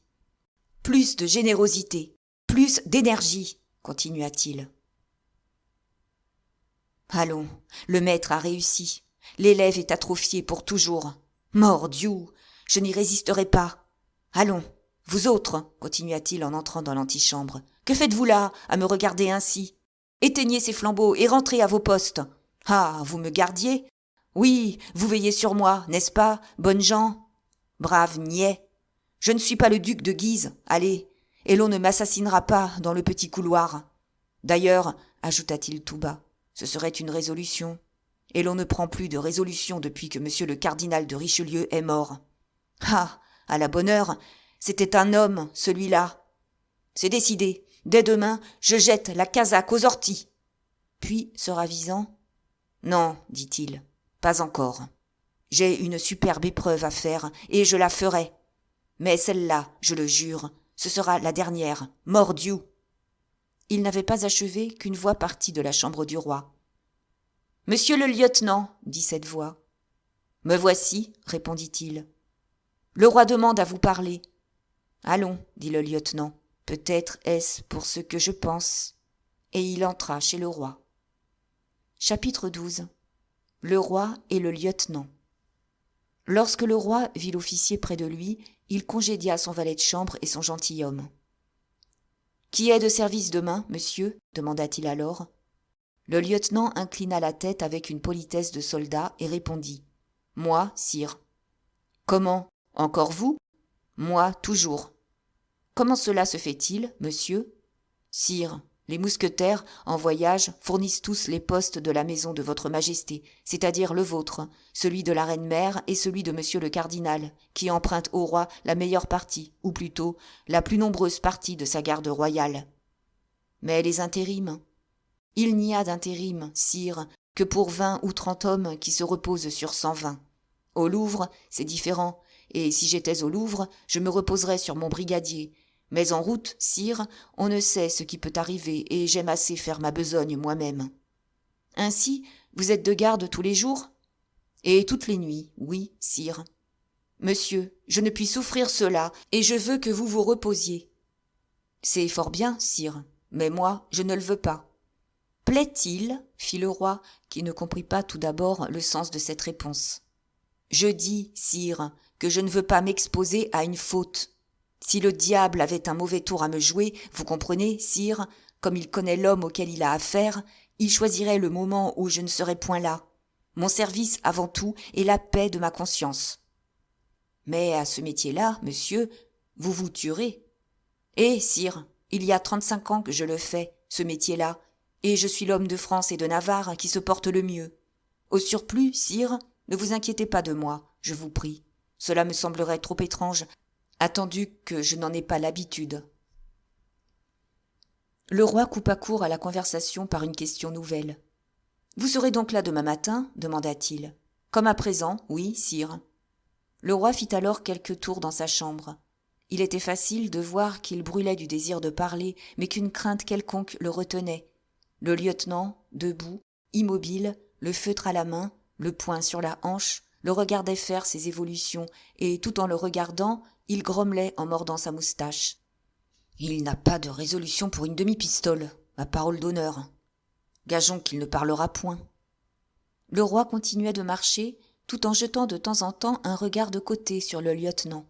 Plus de générosité, plus d'énergie, continua-t-il. Allons, le maître a réussi. L'élève est atrophié pour toujours. Mordiou, je n'y résisterai pas. Allons, vous autres, continua-t-il en entrant dans l'antichambre, que faites-vous là, à me regarder ainsi? Éteignez ces flambeaux et rentrez à vos postes. Ah, vous me gardiez? Oui, vous veillez sur moi, n'est-ce pas, bonnes gens? Brave niais. Je ne suis pas le duc de Guise, allez, et l'on ne m'assassinera pas dans le petit couloir. D'ailleurs, ajouta-t-il tout bas, ce serait une résolution, et l'on ne prend plus de résolution depuis que monsieur le cardinal de Richelieu est mort. Ah, à la bonne heure, c'était un homme, celui-là. C'est décidé, dès demain, je jette la casaque aux orties. Puis, se ravisant, non, dit-il, pas encore. J'ai une superbe épreuve à faire, et je la ferai. Mais celle-là, je le jure, ce sera la dernière, mordiou. Il n'avait pas achevé qu'une voix partit de la chambre du roi. « Monsieur le lieutenant, dit cette voix. « Me voici, répondit-il. Le roi demande à vous parler. Allons, dit le lieutenant, peut-être est-ce pour ce que je pense. Et il entra chez le roi. Chapitre 12. Le roi et le lieutenant. Lorsque le roi vit l'officier près de lui, il congédia son valet de chambre et son gentilhomme. « Qui est de service demain, monsieur ?» demanda-t-il alors. Le lieutenant inclina la tête avec une politesse de soldat et répondit. « Moi, sire. »« Comment ? Encore vous ? » ?»« Moi, toujours. »« Comment cela se fait-il, monsieur ?»« Sire, les mousquetaires, en voyage, fournissent tous les postes de la maison de votre majesté, c'est-à-dire le vôtre, celui de la reine-mère et celui de monsieur le cardinal, qui emprunte au roi la meilleure partie, ou plutôt, la plus nombreuse partie de sa garde royale. Mais les intérims ? Il n'y a d'intérim, sire, que pour 20 ou 30 hommes qui se reposent sur 120. Au Louvre, c'est différent, et si j'étais au Louvre, je me reposerais sur mon brigadier. Mais en route, sire, on ne sait ce qui peut arriver, et j'aime assez faire ma besogne moi-même. Ainsi, vous êtes de garde tous les jours ? Et toutes les nuits, oui, sire. Monsieur, je ne puis souffrir cela, et je veux que vous vous reposiez. C'est fort bien, sire, mais moi, je ne le veux pas. Plaît-il, fit le roi, qui ne comprit pas tout d'abord le sens de cette réponse. Je dis, sire, que je ne veux pas m'exposer à une faute. Si le diable avait un mauvais tour à me jouer, vous comprenez, sire, comme il connaît l'homme auquel il a affaire, il choisirait le moment où je ne serais point là. Mon service avant tout est la paix de ma conscience. Mais à ce métier-là, monsieur, vous vous tuerez. Eh, sire, il y a 35 ans que je le fais, ce métier-là, et je suis l'homme de France et de Navarre qui se porte le mieux. Au surplus, sire, ne vous inquiétez pas de moi, je vous prie. Cela me semblerait trop étrange, attendu que je n'en ai pas l'habitude. » Le roi coupa court à la conversation par une question nouvelle. « Vous serez donc là demain matin ?» demanda-t-il. « Comme à présent, oui, sire. » Le roi fit alors quelques tours dans sa chambre. Il était facile de voir qu'il brûlait du désir de parler, mais qu'une crainte quelconque le retenait. Le lieutenant, debout, immobile, le feutre à la main, le poing sur la hanche, le regardait faire ses évolutions, et tout en le regardant, il grommelait en mordant sa moustache. « Il n'a pas de résolution pour une demi-pistole, ma parole d'honneur. Gageons qu'il ne parlera point. » Le roi continuait de marcher, tout en jetant de temps en temps un regard de côté sur le lieutenant.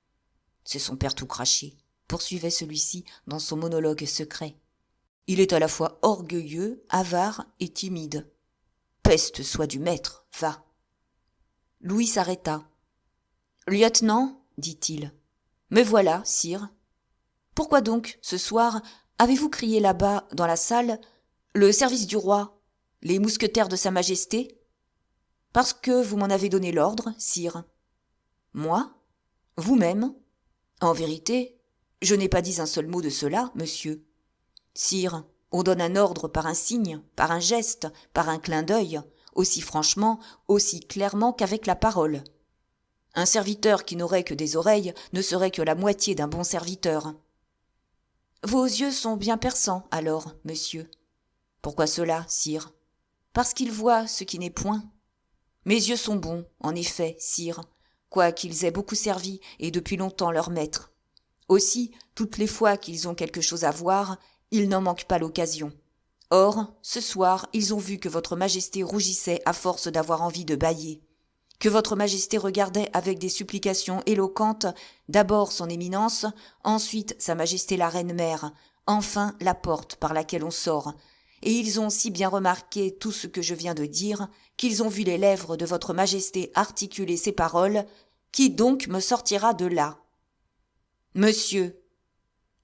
« C'est son père tout craché, » poursuivait celui-ci dans son monologue secret. « Il est à la fois orgueilleux, avare et timide. Peste soit du maître, va. » Louis s'arrêta. « Lieutenant, dit-il. Me voilà, sire. » Pourquoi donc, ce soir, avez-vous crié là-bas, dans la salle, le service du roi, les mousquetaires de Sa Majesté ? Parce que vous m'en avez donné l'ordre, sire. Moi ? Vous-même ? En vérité, je n'ai pas dit un seul mot de cela, monsieur. Sire, on donne un ordre par un signe, par un geste, par un clin d'œil, aussi franchement, aussi clairement qu'avec la parole. Un serviteur qui n'aurait que des oreilles ne serait que la moitié d'un bon serviteur. Vos yeux sont bien perçants, alors, monsieur. Pourquoi cela, sire ? Parce qu'ils voient ce qui n'est point. Mes yeux sont bons, en effet, sire, quoiqu'ils aient beaucoup servi et depuis longtemps leur maître. Aussi, toutes les fois qu'ils ont quelque chose à voir, ils n'en manquent pas l'occasion. Or, ce soir, ils ont vu que votre majesté rougissait à force d'avoir envie de bâiller, que votre majesté regardait avec des supplications éloquentes, d'abord son éminence, ensuite sa majesté la reine-mère, enfin la porte par laquelle on sort, et ils ont si bien remarqué tout ce que je viens de dire, qu'ils ont vu les lèvres de votre majesté articuler ces paroles, qui donc me sortira de là ? Monsieur,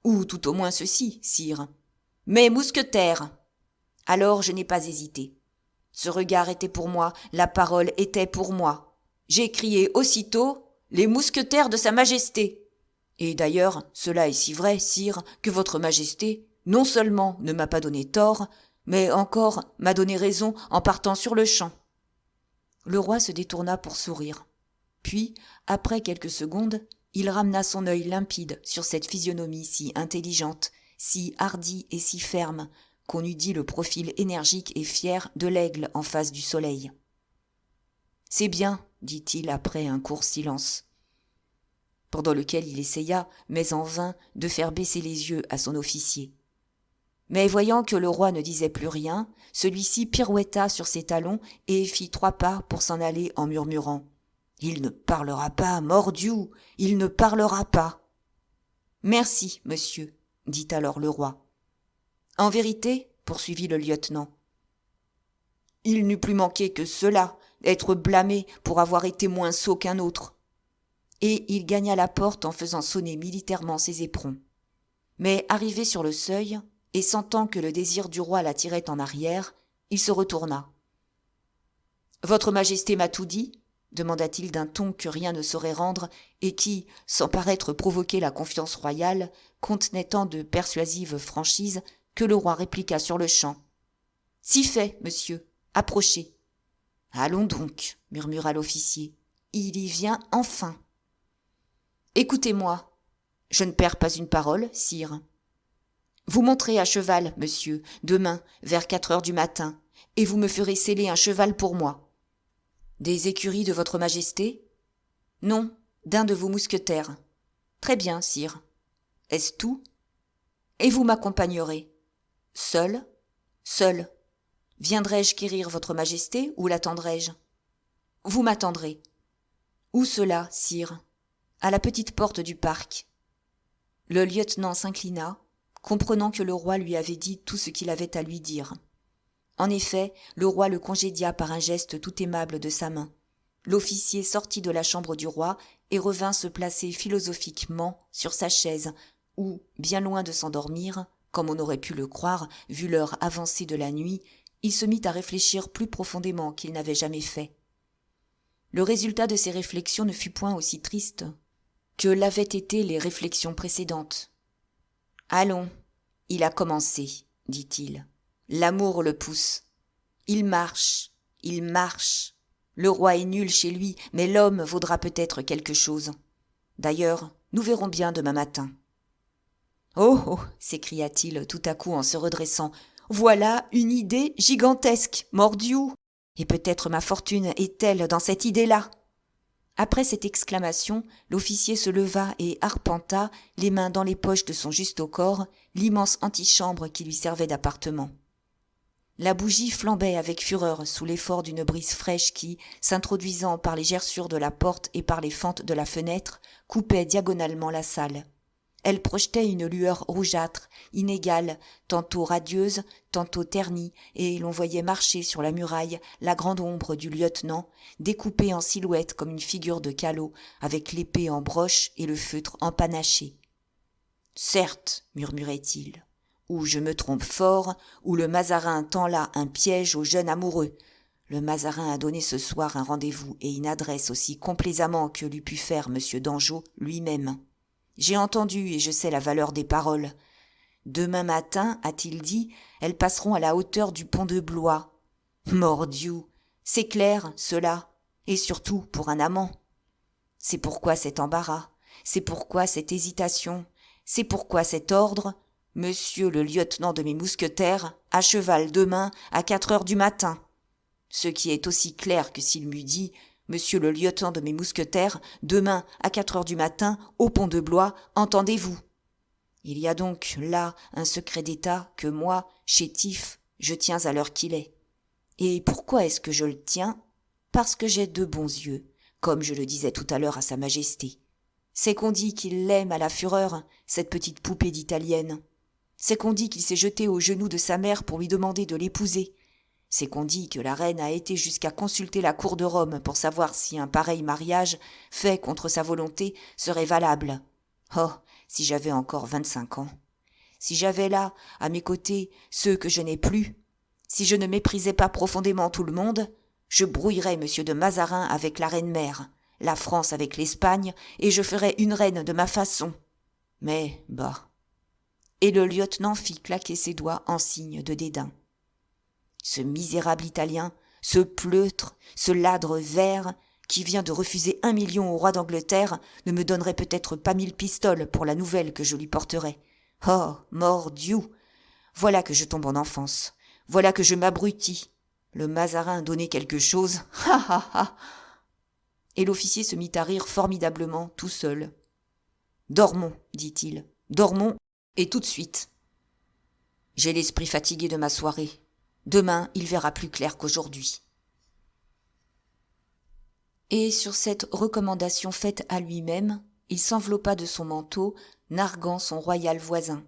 ou tout au moins ceci, sire, mes mousquetaires. Alors je n'ai pas hésité. Ce regard était pour moi, la parole était pour moi. J'ai crié aussitôt « Les mousquetaires de Sa Majesté !» Et d'ailleurs, cela est si vrai, sire, que votre majesté, non seulement ne m'a pas donné tort, mais encore m'a donné raison en partant sur le champ. Le roi se détourna pour sourire. Puis, après quelques secondes, il ramena son œil limpide sur cette physionomie si intelligente, si hardie et si ferme, qu'on eût dit le profil énergique et fier de l'aigle en face du soleil. « C'est bien, » dit-il après un court silence, pendant lequel il essaya, mais en vain, de faire baisser les yeux à son officier. Mais voyant que le roi ne disait plus rien, celui-ci pirouetta sur ses talons et fit 3 pas pour s'en aller en murmurant « Il ne parlera pas, mordiou, il ne parlera pas !»« Merci, monsieur, » dit alors le roi. « En vérité, » poursuivit le lieutenant, « il n'eût plus manqué que cela, être blâmé pour avoir été moins sot qu'un autre. » Et il gagna la porte en faisant sonner militairement ses éperons. Mais arrivé sur le seuil, et sentant que le désir du roi l'attirait en arrière, il se retourna. « Votre majesté m'a tout dit ?» demanda-t-il d'un ton que rien ne saurait rendre et qui, sans paraître provoquer la confiance royale, contenait tant de persuasive franchise que le roi répliqua sur-le-champ. « Si fait, monsieur, approchez. »« Allons donc, » murmura l'officier, « il y vient enfin. »« Écoutez-moi, je ne perds pas une parole, sire. Vous monterez à cheval, monsieur, demain, vers 4 heures du matin, et vous me ferez seller un cheval pour moi. Des écuries de votre majesté ? Non, d'un de vos mousquetaires. Très bien, sire. Est-ce tout ? Et vous m'accompagnerez. Seul ? Seul. Viendrai-je quérir votre majesté ou l'attendrai-je ? Vous m'attendrez. Où cela, sire ? À la petite porte du parc. Le lieutenant s'inclina, comprenant que le roi lui avait dit tout ce qu'il avait à lui dire. En effet, le roi le congédia par un geste tout aimable de sa main. L'officier sortit de la chambre du roi et revint se placer philosophiquement sur sa chaise, où, bien loin de s'endormir, comme on aurait pu le croire, vu l'heure avancée de la nuit, il se mit à réfléchir plus profondément qu'il n'avait jamais fait. Le résultat de ses réflexions ne fut point aussi triste que l'avaient été les réflexions précédentes. « Allons, il a commencé, » dit-il. « L'amour le pousse. Il marche, il marche. Le roi est nul chez lui, mais l'homme vaudra peut-être quelque chose. D'ailleurs, nous verrons bien demain matin. »« Oh, oh !» s'écria-t-il tout à coup en se redressant. « Voilà une idée gigantesque, mordiou ! Et peut-être ma fortune est-elle dans cette idée-là ?» Après cette exclamation, l'officier se leva et arpenta, les mains dans les poches de son juste-au-corps, l'immense antichambre qui lui servait d'appartement. La bougie flambait avec fureur sous l'effort d'une brise fraîche qui, s'introduisant par les gerçures de la porte et par les fentes de la fenêtre, coupait diagonalement la salle. Elle projetait une lueur rougeâtre, inégale, tantôt radieuse, tantôt ternie, et l'on voyait marcher sur la muraille la grande ombre du lieutenant, découpée en silhouette comme une figure de calot, avec l'épée en broche et le feutre empanaché. « Certes, murmurait-il, ou je me trompe fort, ou le Mazarin tend là un piège au jeune amoureux. Le Mazarin a donné ce soir un rendez-vous et une adresse aussi complaisamment que l'eût pu faire M. d'Anjou lui-même. J'ai entendu et je sais la valeur des paroles. Demain matin, a-t-il dit, elles passeront à la hauteur du pont de Blois. Mordiou, c'est clair, cela, et surtout pour un amant. C'est pourquoi cet embarras, c'est pourquoi cette hésitation, c'est pourquoi cet ordre, monsieur le lieutenant de mes mousquetaires, à cheval demain à 4 heures du matin. Ce qui est aussi clair que s'il m'eût dit, monsieur le lieutenant de mes mousquetaires, demain à 4 heures du matin, au pont de Blois, entendez-vous. Il y a donc là un secret d'État que moi, chétif, je tiens à l'heure qu'il est. Et pourquoi est-ce que je le tiens ? Parce que j'ai de bons yeux, comme je le disais tout à l'heure à Sa Majesté. C'est qu'on dit qu'il l'aime à la fureur, cette petite poupée d'Italienne. C'est qu'on dit qu'il s'est jeté aux genoux de sa mère pour lui demander de l'épouser. C'est qu'on dit que la reine a été jusqu'à consulter la cour de Rome pour savoir si un pareil mariage, fait contre sa volonté, serait valable. Oh, si j'avais encore 25 ans. Si j'avais là, à mes côtés, ceux que je n'ai plus, si je ne méprisais pas profondément tout le monde, je brouillerais M. de Mazarin avec la reine-mère, la France avec l'Espagne, et je ferais une reine de ma façon. Mais, bah. Et le lieutenant fit claquer ses doigts en signe de dédain. Ce misérable Italien, ce pleutre, ce ladre vert, qui vient de refuser 1 million au roi d'Angleterre, ne me donnerait peut-être pas 1000 pistoles pour la nouvelle que je lui porterais. Oh, mordiou! Voilà que je tombe en enfance. Voilà que je m'abrutis. Le Mazarin donnait quelque chose. Ha ha ha! Et l'officier se mit à rire formidablement, tout seul. Dormons, dit-il. Dormons, et tout de suite. J'ai l'esprit fatigué de ma soirée. Demain, il verra plus clair qu'aujourd'hui. Et sur cette recommandation faite à lui-même, il s'enveloppa de son manteau, narguant son royal voisin.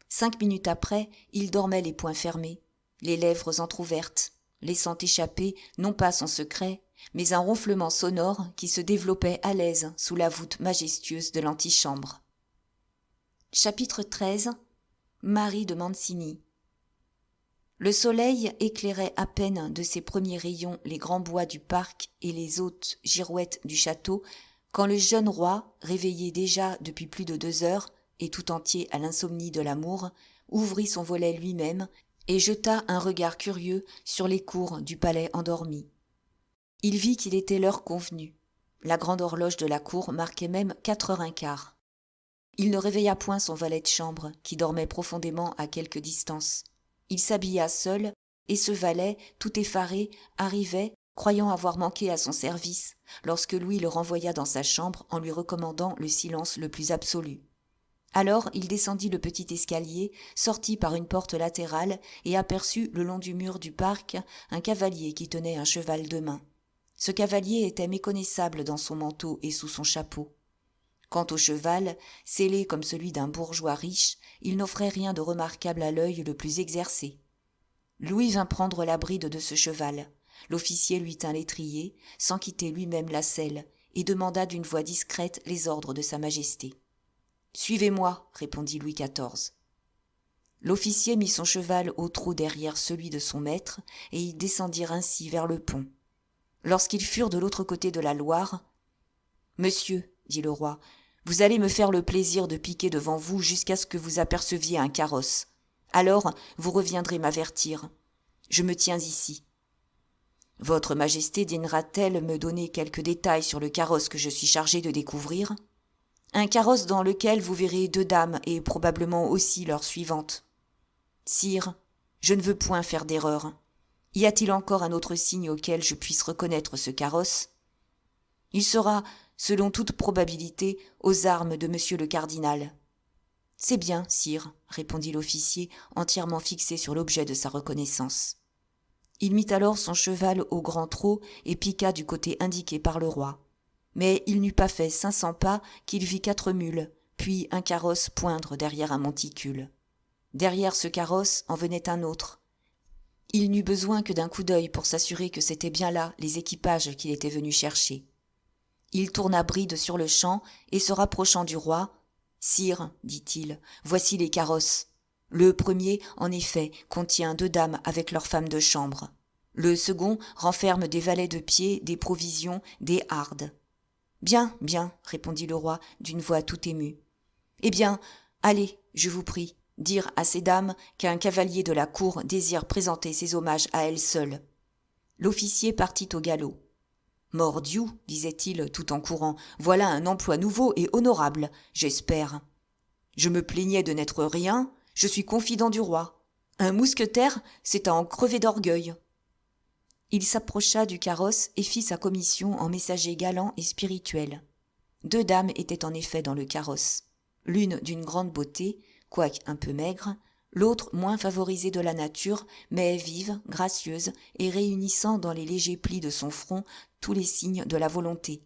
5 minutes après, il dormait les poings fermés, les lèvres entr'ouvertes, laissant échapper non pas son secret, mais un ronflement sonore qui se développait à l'aise sous la voûte majestueuse de l'antichambre. Chapitre 13. Marie de Mancini. Le soleil éclairait à peine de ses premiers rayons les grands bois du parc et les hautes girouettes du château, quand le jeune roi, réveillé déjà depuis plus de 2 heures, et tout entier à l'insomnie de l'amour, ouvrit son volet lui-même et jeta un regard curieux sur les cours du palais endormi. Il vit qu'il était l'heure convenue. La grande horloge de la cour marquait même 4h15. Il ne réveilla point son valet de chambre, qui dormait profondément à quelque distance. Il s'habilla seul, et ce valet, tout effaré, arrivait, croyant avoir manqué à son service, lorsque Louis le renvoya dans sa chambre en lui recommandant le silence le plus absolu. Alors il descendit le petit escalier, sortit par une porte latérale et aperçut le long du mur du parc un cavalier qui tenait un cheval de main. Ce cavalier était méconnaissable dans son manteau et sous son chapeau. Quant au cheval, scellé comme celui d'un bourgeois riche, il n'offrait rien de remarquable à l'œil le plus exercé. Louis vint prendre la bride de ce cheval. L'officier lui tint l'étrier, sans quitter lui-même la selle, et demanda d'une voix discrète les ordres de Sa Majesté. « Suivez-moi, répondit Louis XIV. L'officier mit son cheval au trot derrière celui de son maître, et ils descendirent ainsi vers le pont. Lorsqu'ils furent de l'autre côté de la Loire, « Monsieur, dit le roi, vous allez me faire le plaisir de piquer devant vous jusqu'à ce que vous aperceviez un carrosse. Alors, vous reviendrez m'avertir. Je me tiens ici. Votre Majesté daignera-t-elle me donner quelques détails sur le carrosse que je suis chargé de découvrir ? Un carrosse dans lequel vous verrez 2 dames et probablement aussi leur suivante. Sire, je ne veux point faire d'erreur. Y a-t-il encore un autre signe auquel je puisse reconnaître ce carrosse ? Il sera, selon toute probabilité, aux armes de monsieur le cardinal. C'est bien, sire, répondit l'officier, entièrement fixé sur l'objet de sa reconnaissance. Il mit alors son cheval au grand trot et piqua du côté indiqué par le roi. Mais il n'eut pas fait 500 pas qu'il vit 4 mules, puis un carrosse poindre derrière un monticule. Derrière ce carrosse en venait un autre. Il n'eut besoin que d'un coup d'œil pour s'assurer que c'étaient bien là les équipages qu'il était venu chercher. Il tourna bride sur le champ et se rapprochant du roi, Sire, dit-il, voici les carrosses. Le premier, en effet, contient 2 dames avec leurs femmes de chambre. Le second renferme des valets de pied, des provisions, des hardes. Bien, bien, répondit le roi d'une voix tout émue. Eh bien, allez, je vous prie, dire à ces dames qu'un cavalier de la cour désire présenter ses hommages à elles seules. L'officier partit au galop. Mordiou, disait-il tout en courant, voilà un emploi nouveau et honorable, j'espère. Je me plaignais de n'être rien, je suis confident du roi. Un mousquetaire, c'est à en crever d'orgueil. Il s'approcha du carrosse et fit sa commission en messager galant et spirituel. 2 dames étaient en effet dans le carrosse. L'une d'une grande beauté, quoique un peu maigre, l'autre moins favorisée de la nature, mais vive, gracieuse et réunissant dans les légers plis de son front tous les signes de la volonté.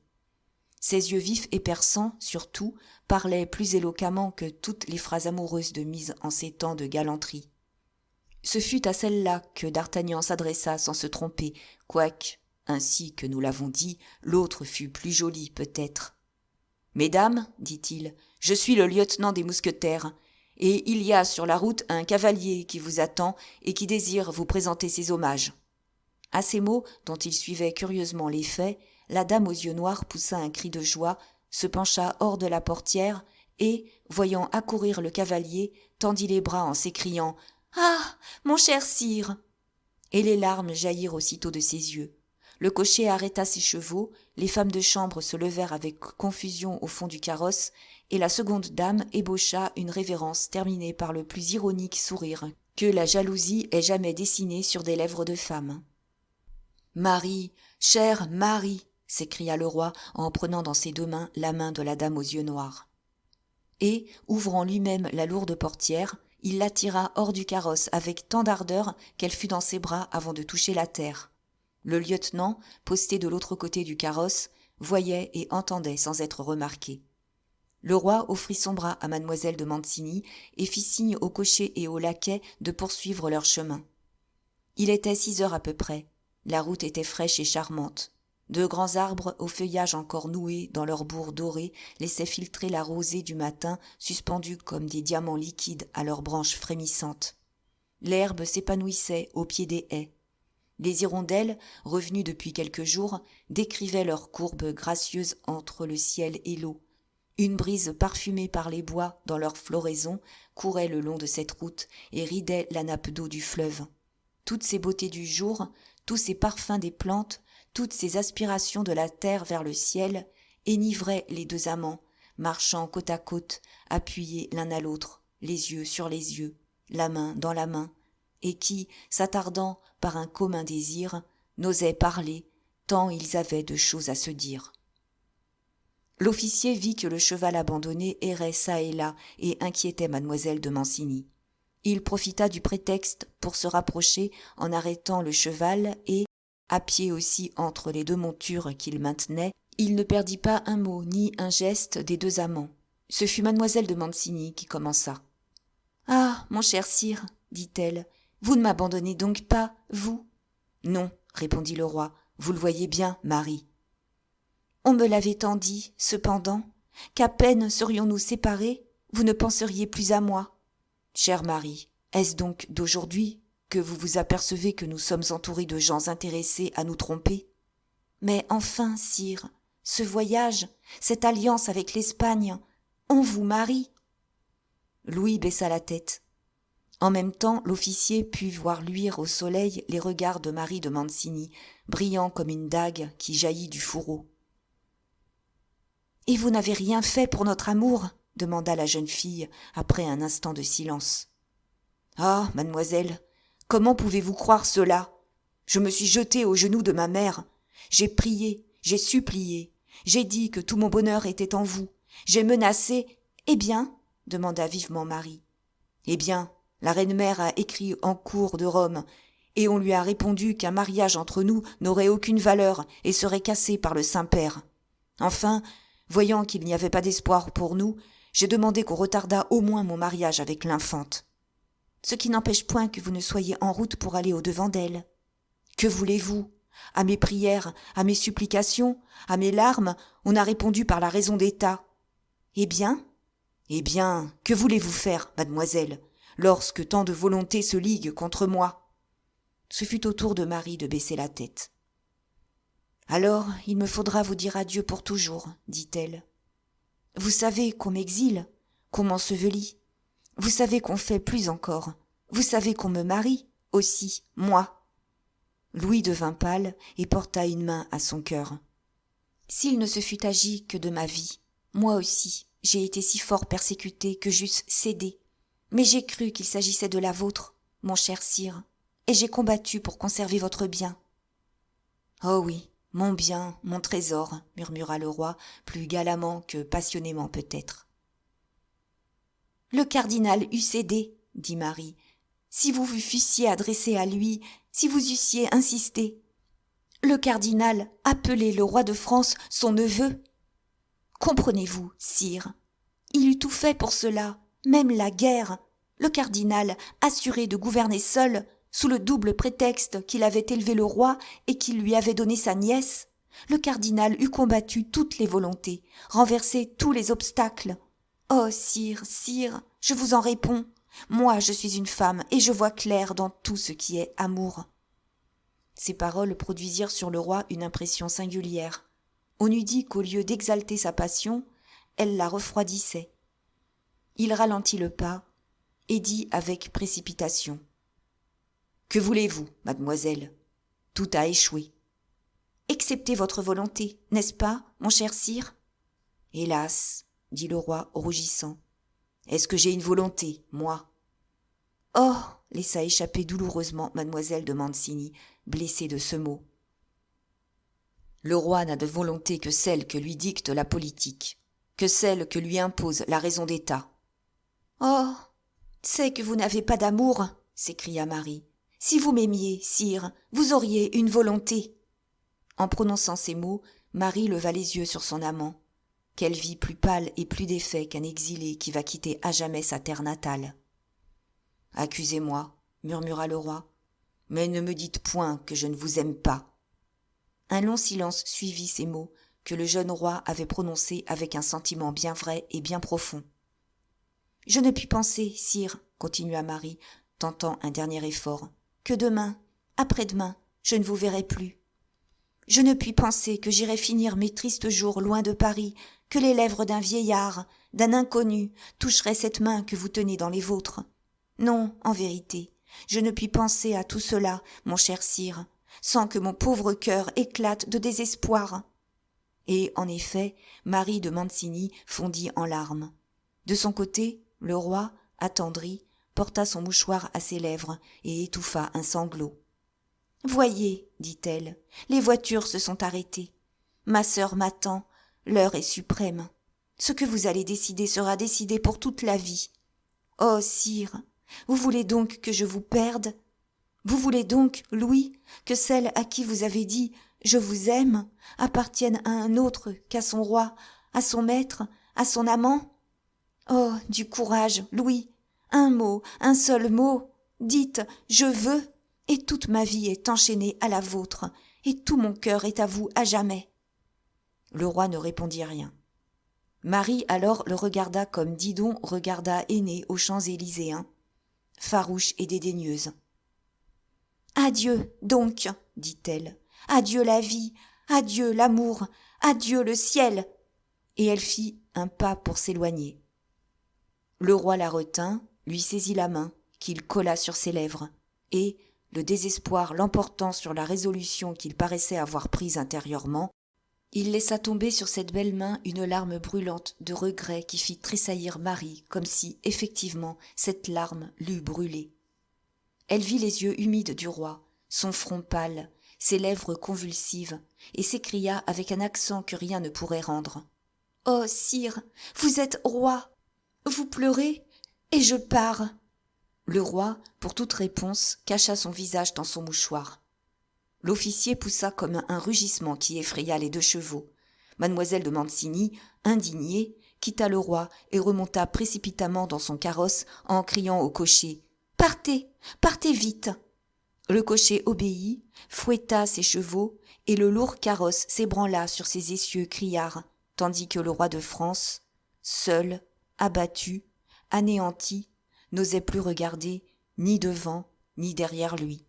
Ses yeux vifs et perçants, surtout, parlaient plus éloquemment que toutes les phrases amoureuses de mise en ces temps de galanterie. Ce fut à celle-là que d'Artagnan s'adressa sans se tromper, quoique, ainsi que nous l'avons dit, l'autre fut plus jolie peut-être. « Mesdames, dit-il, je suis le lieutenant des mousquetaires, et il y a sur la route un cavalier qui vous attend et qui désire vous présenter ses hommages. » À ces mots, dont il suivait curieusement les faits, la dame aux yeux noirs poussa un cri de joie, se pencha hors de la portière et, voyant accourir le cavalier, tendit les bras en s'écriant « Ah, mon cher sire !» Et les larmes jaillirent aussitôt de ses yeux. Le cocher arrêta ses chevaux, les femmes de chambre se levèrent avec confusion au fond du carrosse, et la seconde dame ébaucha une révérence terminée par le plus ironique sourire que la jalousie ait jamais dessiné sur des lèvres de femme. « Marie, chère Marie !» s'écria le roi en prenant dans ses 2 mains la main de la dame aux yeux noirs. Et, ouvrant lui-même la lourde portière, il l'attira hors du carrosse avec tant d'ardeur qu'elle fut dans ses bras avant de toucher la terre. Le lieutenant, posté de l'autre côté du carrosse, voyait et entendait sans être remarqué. Le roi offrit son bras à mademoiselle de Mancini et fit signe au cocher et au laquais de poursuivre leur chemin. Il était 6 heures à peu près. La route était fraîche et charmante. 2 grands arbres au feuillage encore noué dans leur bourre dorée laissaient filtrer la rosée du matin suspendue comme des diamants liquides à leurs branches frémissantes. L'herbe s'épanouissait au pied des haies. Les hirondelles, revenues depuis quelques jours, décrivaient leurs courbes gracieuses entre le ciel et l'eau. Une brise parfumée par les bois dans leur floraison courait le long de cette route et ridait la nappe d'eau du fleuve. Toutes ces beautés du jour, tous ces parfums des plantes, toutes ces aspirations de la terre vers le ciel enivraient les 2 amants, marchant côte à côte, appuyés l'un à l'autre, les yeux sur les yeux, la main dans la main, et qui, s'attardant par un commun désir, n'osaient parler, tant ils avaient de choses à se dire. L'officier vit que le cheval abandonné errait çà et là et inquiétait mademoiselle de Mancini. Il profita du prétexte pour se rapprocher en arrêtant le cheval et, à pied aussi entre les 2 montures qu'il maintenait, il ne perdit pas un mot ni un geste des 2 amants. Ce fut mademoiselle de Mancini qui commença. « Ah, mon cher sire, dit-elle, vous ne m'abandonnez donc pas, vous ?»« Non, répondit le roi, vous le voyez bien, Marie. »« On me l'avait tant dit, cependant, qu'à peine serions-nous séparés, vous ne penseriez plus à moi. Chère Marie, est-ce donc d'aujourd'hui que vous vous apercevez que nous sommes entourés de gens intéressés à nous tromper ? Mais enfin, sire, ce voyage, cette alliance avec l'Espagne, on vous marie. » Louis baissa la tête. En même temps, l'officier put voir luire au soleil les regards de Marie de Mancini, brillants comme une dague qui jaillit du fourreau. « Et vous n'avez rien fait pour notre amour ?» demanda la jeune fille, après un instant de silence. « Ah, mademoiselle, comment pouvez-vous croire cela ? Je me suis jetée aux genoux de ma mère. J'ai prié, j'ai supplié. J'ai dit que tout mon bonheur était en vous. J'ai menacé. »« Eh bien ?» demanda vivement Marie. « Eh bien, la reine-mère a écrit en cour de Rome, et on lui a répondu qu'un mariage entre nous n'aurait aucune valeur et serait cassé par le Saint-Père. Enfin, voyant qu'il n'y avait pas d'espoir pour nous, j'ai demandé qu'on retardât au moins mon mariage avec l'infante. Ce qui n'empêche point que vous ne soyez en route pour aller au-devant d'elle. Que voulez-vous ? À mes prières, à mes supplications, à mes larmes, on a répondu par la raison d'État. Eh bien ? Eh bien, que voulez-vous faire, mademoiselle, lorsque tant de volontés se liguent contre moi ? Ce fut au tour de Marie de baisser la tête. Alors, il me faudra vous dire adieu pour toujours, dit-elle. Vous savez qu'on m'exile, qu'on m'ensevelit. Vous savez qu'on fait plus encore. Vous savez qu'on me marie, aussi, moi. Louis devint pâle et porta une main à son cœur. S'il ne se fût agi que de ma vie, moi aussi, j'ai été si fort persécuté que j'eusse cédé. Mais j'ai cru qu'il s'agissait de la vôtre, mon cher sire, et j'ai combattu pour conserver votre bien. Oh oui, mon bien, mon trésor, murmura le roi, plus galamment que passionnément peut-être. Le cardinal eût cédé, dit Marie, si vous vous fussiez adressé à lui, si vous eussiez insisté. Le cardinal appelait le roi de France son neveu. Comprenez-vous, sire, il eût tout fait pour cela, même la guerre. Le cardinal, assuré de gouverner seul, sous le double prétexte qu'il avait élevé le roi et qu'il lui avait donné sa nièce, le cardinal eût combattu toutes les volontés, renversé tous les obstacles. Oh, sire, sire, je vous en réponds. Moi, je suis une femme et je vois clair dans tout ce qui est amour. Ces paroles produisirent sur le roi une impression singulière. On eût dit qu'au lieu d'exalter sa passion, elle la refroidissait. Il ralentit le pas et dit avec précipitation. « Que voulez-vous, mademoiselle ? Tout a échoué. Excepté votre volonté, n'est-ce pas, mon cher sire ? Hélas, dit le roi rougissant. Est-ce que j'ai une volonté, moi ? Oh, laissa échapper douloureusement mademoiselle de Mancini, blessée de ce mot. Le roi n'a de volonté que celle que lui dicte la politique, que celle que lui impose la raison d'État. Oh, c'est que vous n'avez pas d'amour, s'écria Marie. Si vous m'aimiez, sire, vous auriez une volonté. En prononçant ces mots, Marie leva les yeux sur son amant, qu'elle vit plus pâle et plus défait qu'un exilé qui va quitter à jamais sa terre natale. « Accusez-moi, murmura le roi, mais ne me dites point que je ne vous aime pas. » Un long silence suivit ces mots que le jeune roi avait prononcés avec un sentiment bien vrai et bien profond. « Je ne puis penser, sire, continua Marie, tentant un dernier effort, que demain, après-demain, je ne vous verrai plus. Je ne puis penser que j'irai finir mes tristes jours loin de Paris, que les lèvres d'un vieillard, d'un inconnu, toucheraient cette main que vous tenez dans les vôtres. Non, en vérité, je ne puis penser à tout cela, mon cher sire, sans que mon pauvre cœur éclate de désespoir. » Et, en effet, Marie de Mancini fondit en larmes. De son côté, le roi, attendri, porta son mouchoir à ses lèvres et étouffa un sanglot. « Voyez, dit-elle, les voitures se sont arrêtées. Ma sœur m'attend, l'heure est suprême. Ce que vous allez décider sera décidé pour toute la vie. Oh, sire, vous voulez donc que je vous perde ? Vous voulez donc, Louis, que celle à qui vous avez dit « je vous aime » appartienne à un autre qu'à son roi, à son maître, à son amant ? Oh, du courage, Louis, un mot, un seul mot, dites « je veux » et toute ma vie est enchaînée à la vôtre, et tout mon cœur est à vous à jamais. Le roi ne répondit rien. Marie alors le regarda comme Didon regarda Énée aux Champs-Élyséens, farouche et dédaigneuse. « Adieu, donc, dit-elle, adieu la vie, adieu l'amour, adieu le ciel !» Et elle fit un pas pour s'éloigner. Le roi la retint, lui saisit la main, qu'il colla sur ses lèvres, et, le désespoir l'emportant sur la résolution qu'il paraissait avoir prise intérieurement, il laissa tomber sur cette belle main une larme brûlante de regret qui fit tressaillir Marie comme si, effectivement, cette larme l'eût brûlée. Elle vit les yeux humides du roi, son front pâle, ses lèvres convulsives, et s'écria avec un accent que rien ne pourrait rendre. « Oh, sire, vous êtes roi, vous pleurez, et je pars. » Le roi, pour toute réponse, cacha son visage dans son mouchoir. L'officier poussa comme un rugissement qui effraya les deux chevaux. Mademoiselle de Mancini, indignée, quitta le roi et remonta précipitamment dans son carrosse en criant au cocher « Partez, partez vite !» Le cocher obéit, fouetta ses chevaux, et le lourd carrosse s'ébranla sur ses essieux criards, tandis que le roi de France, seul, abattu, anéanti, n'osait plus regarder ni devant ni derrière lui.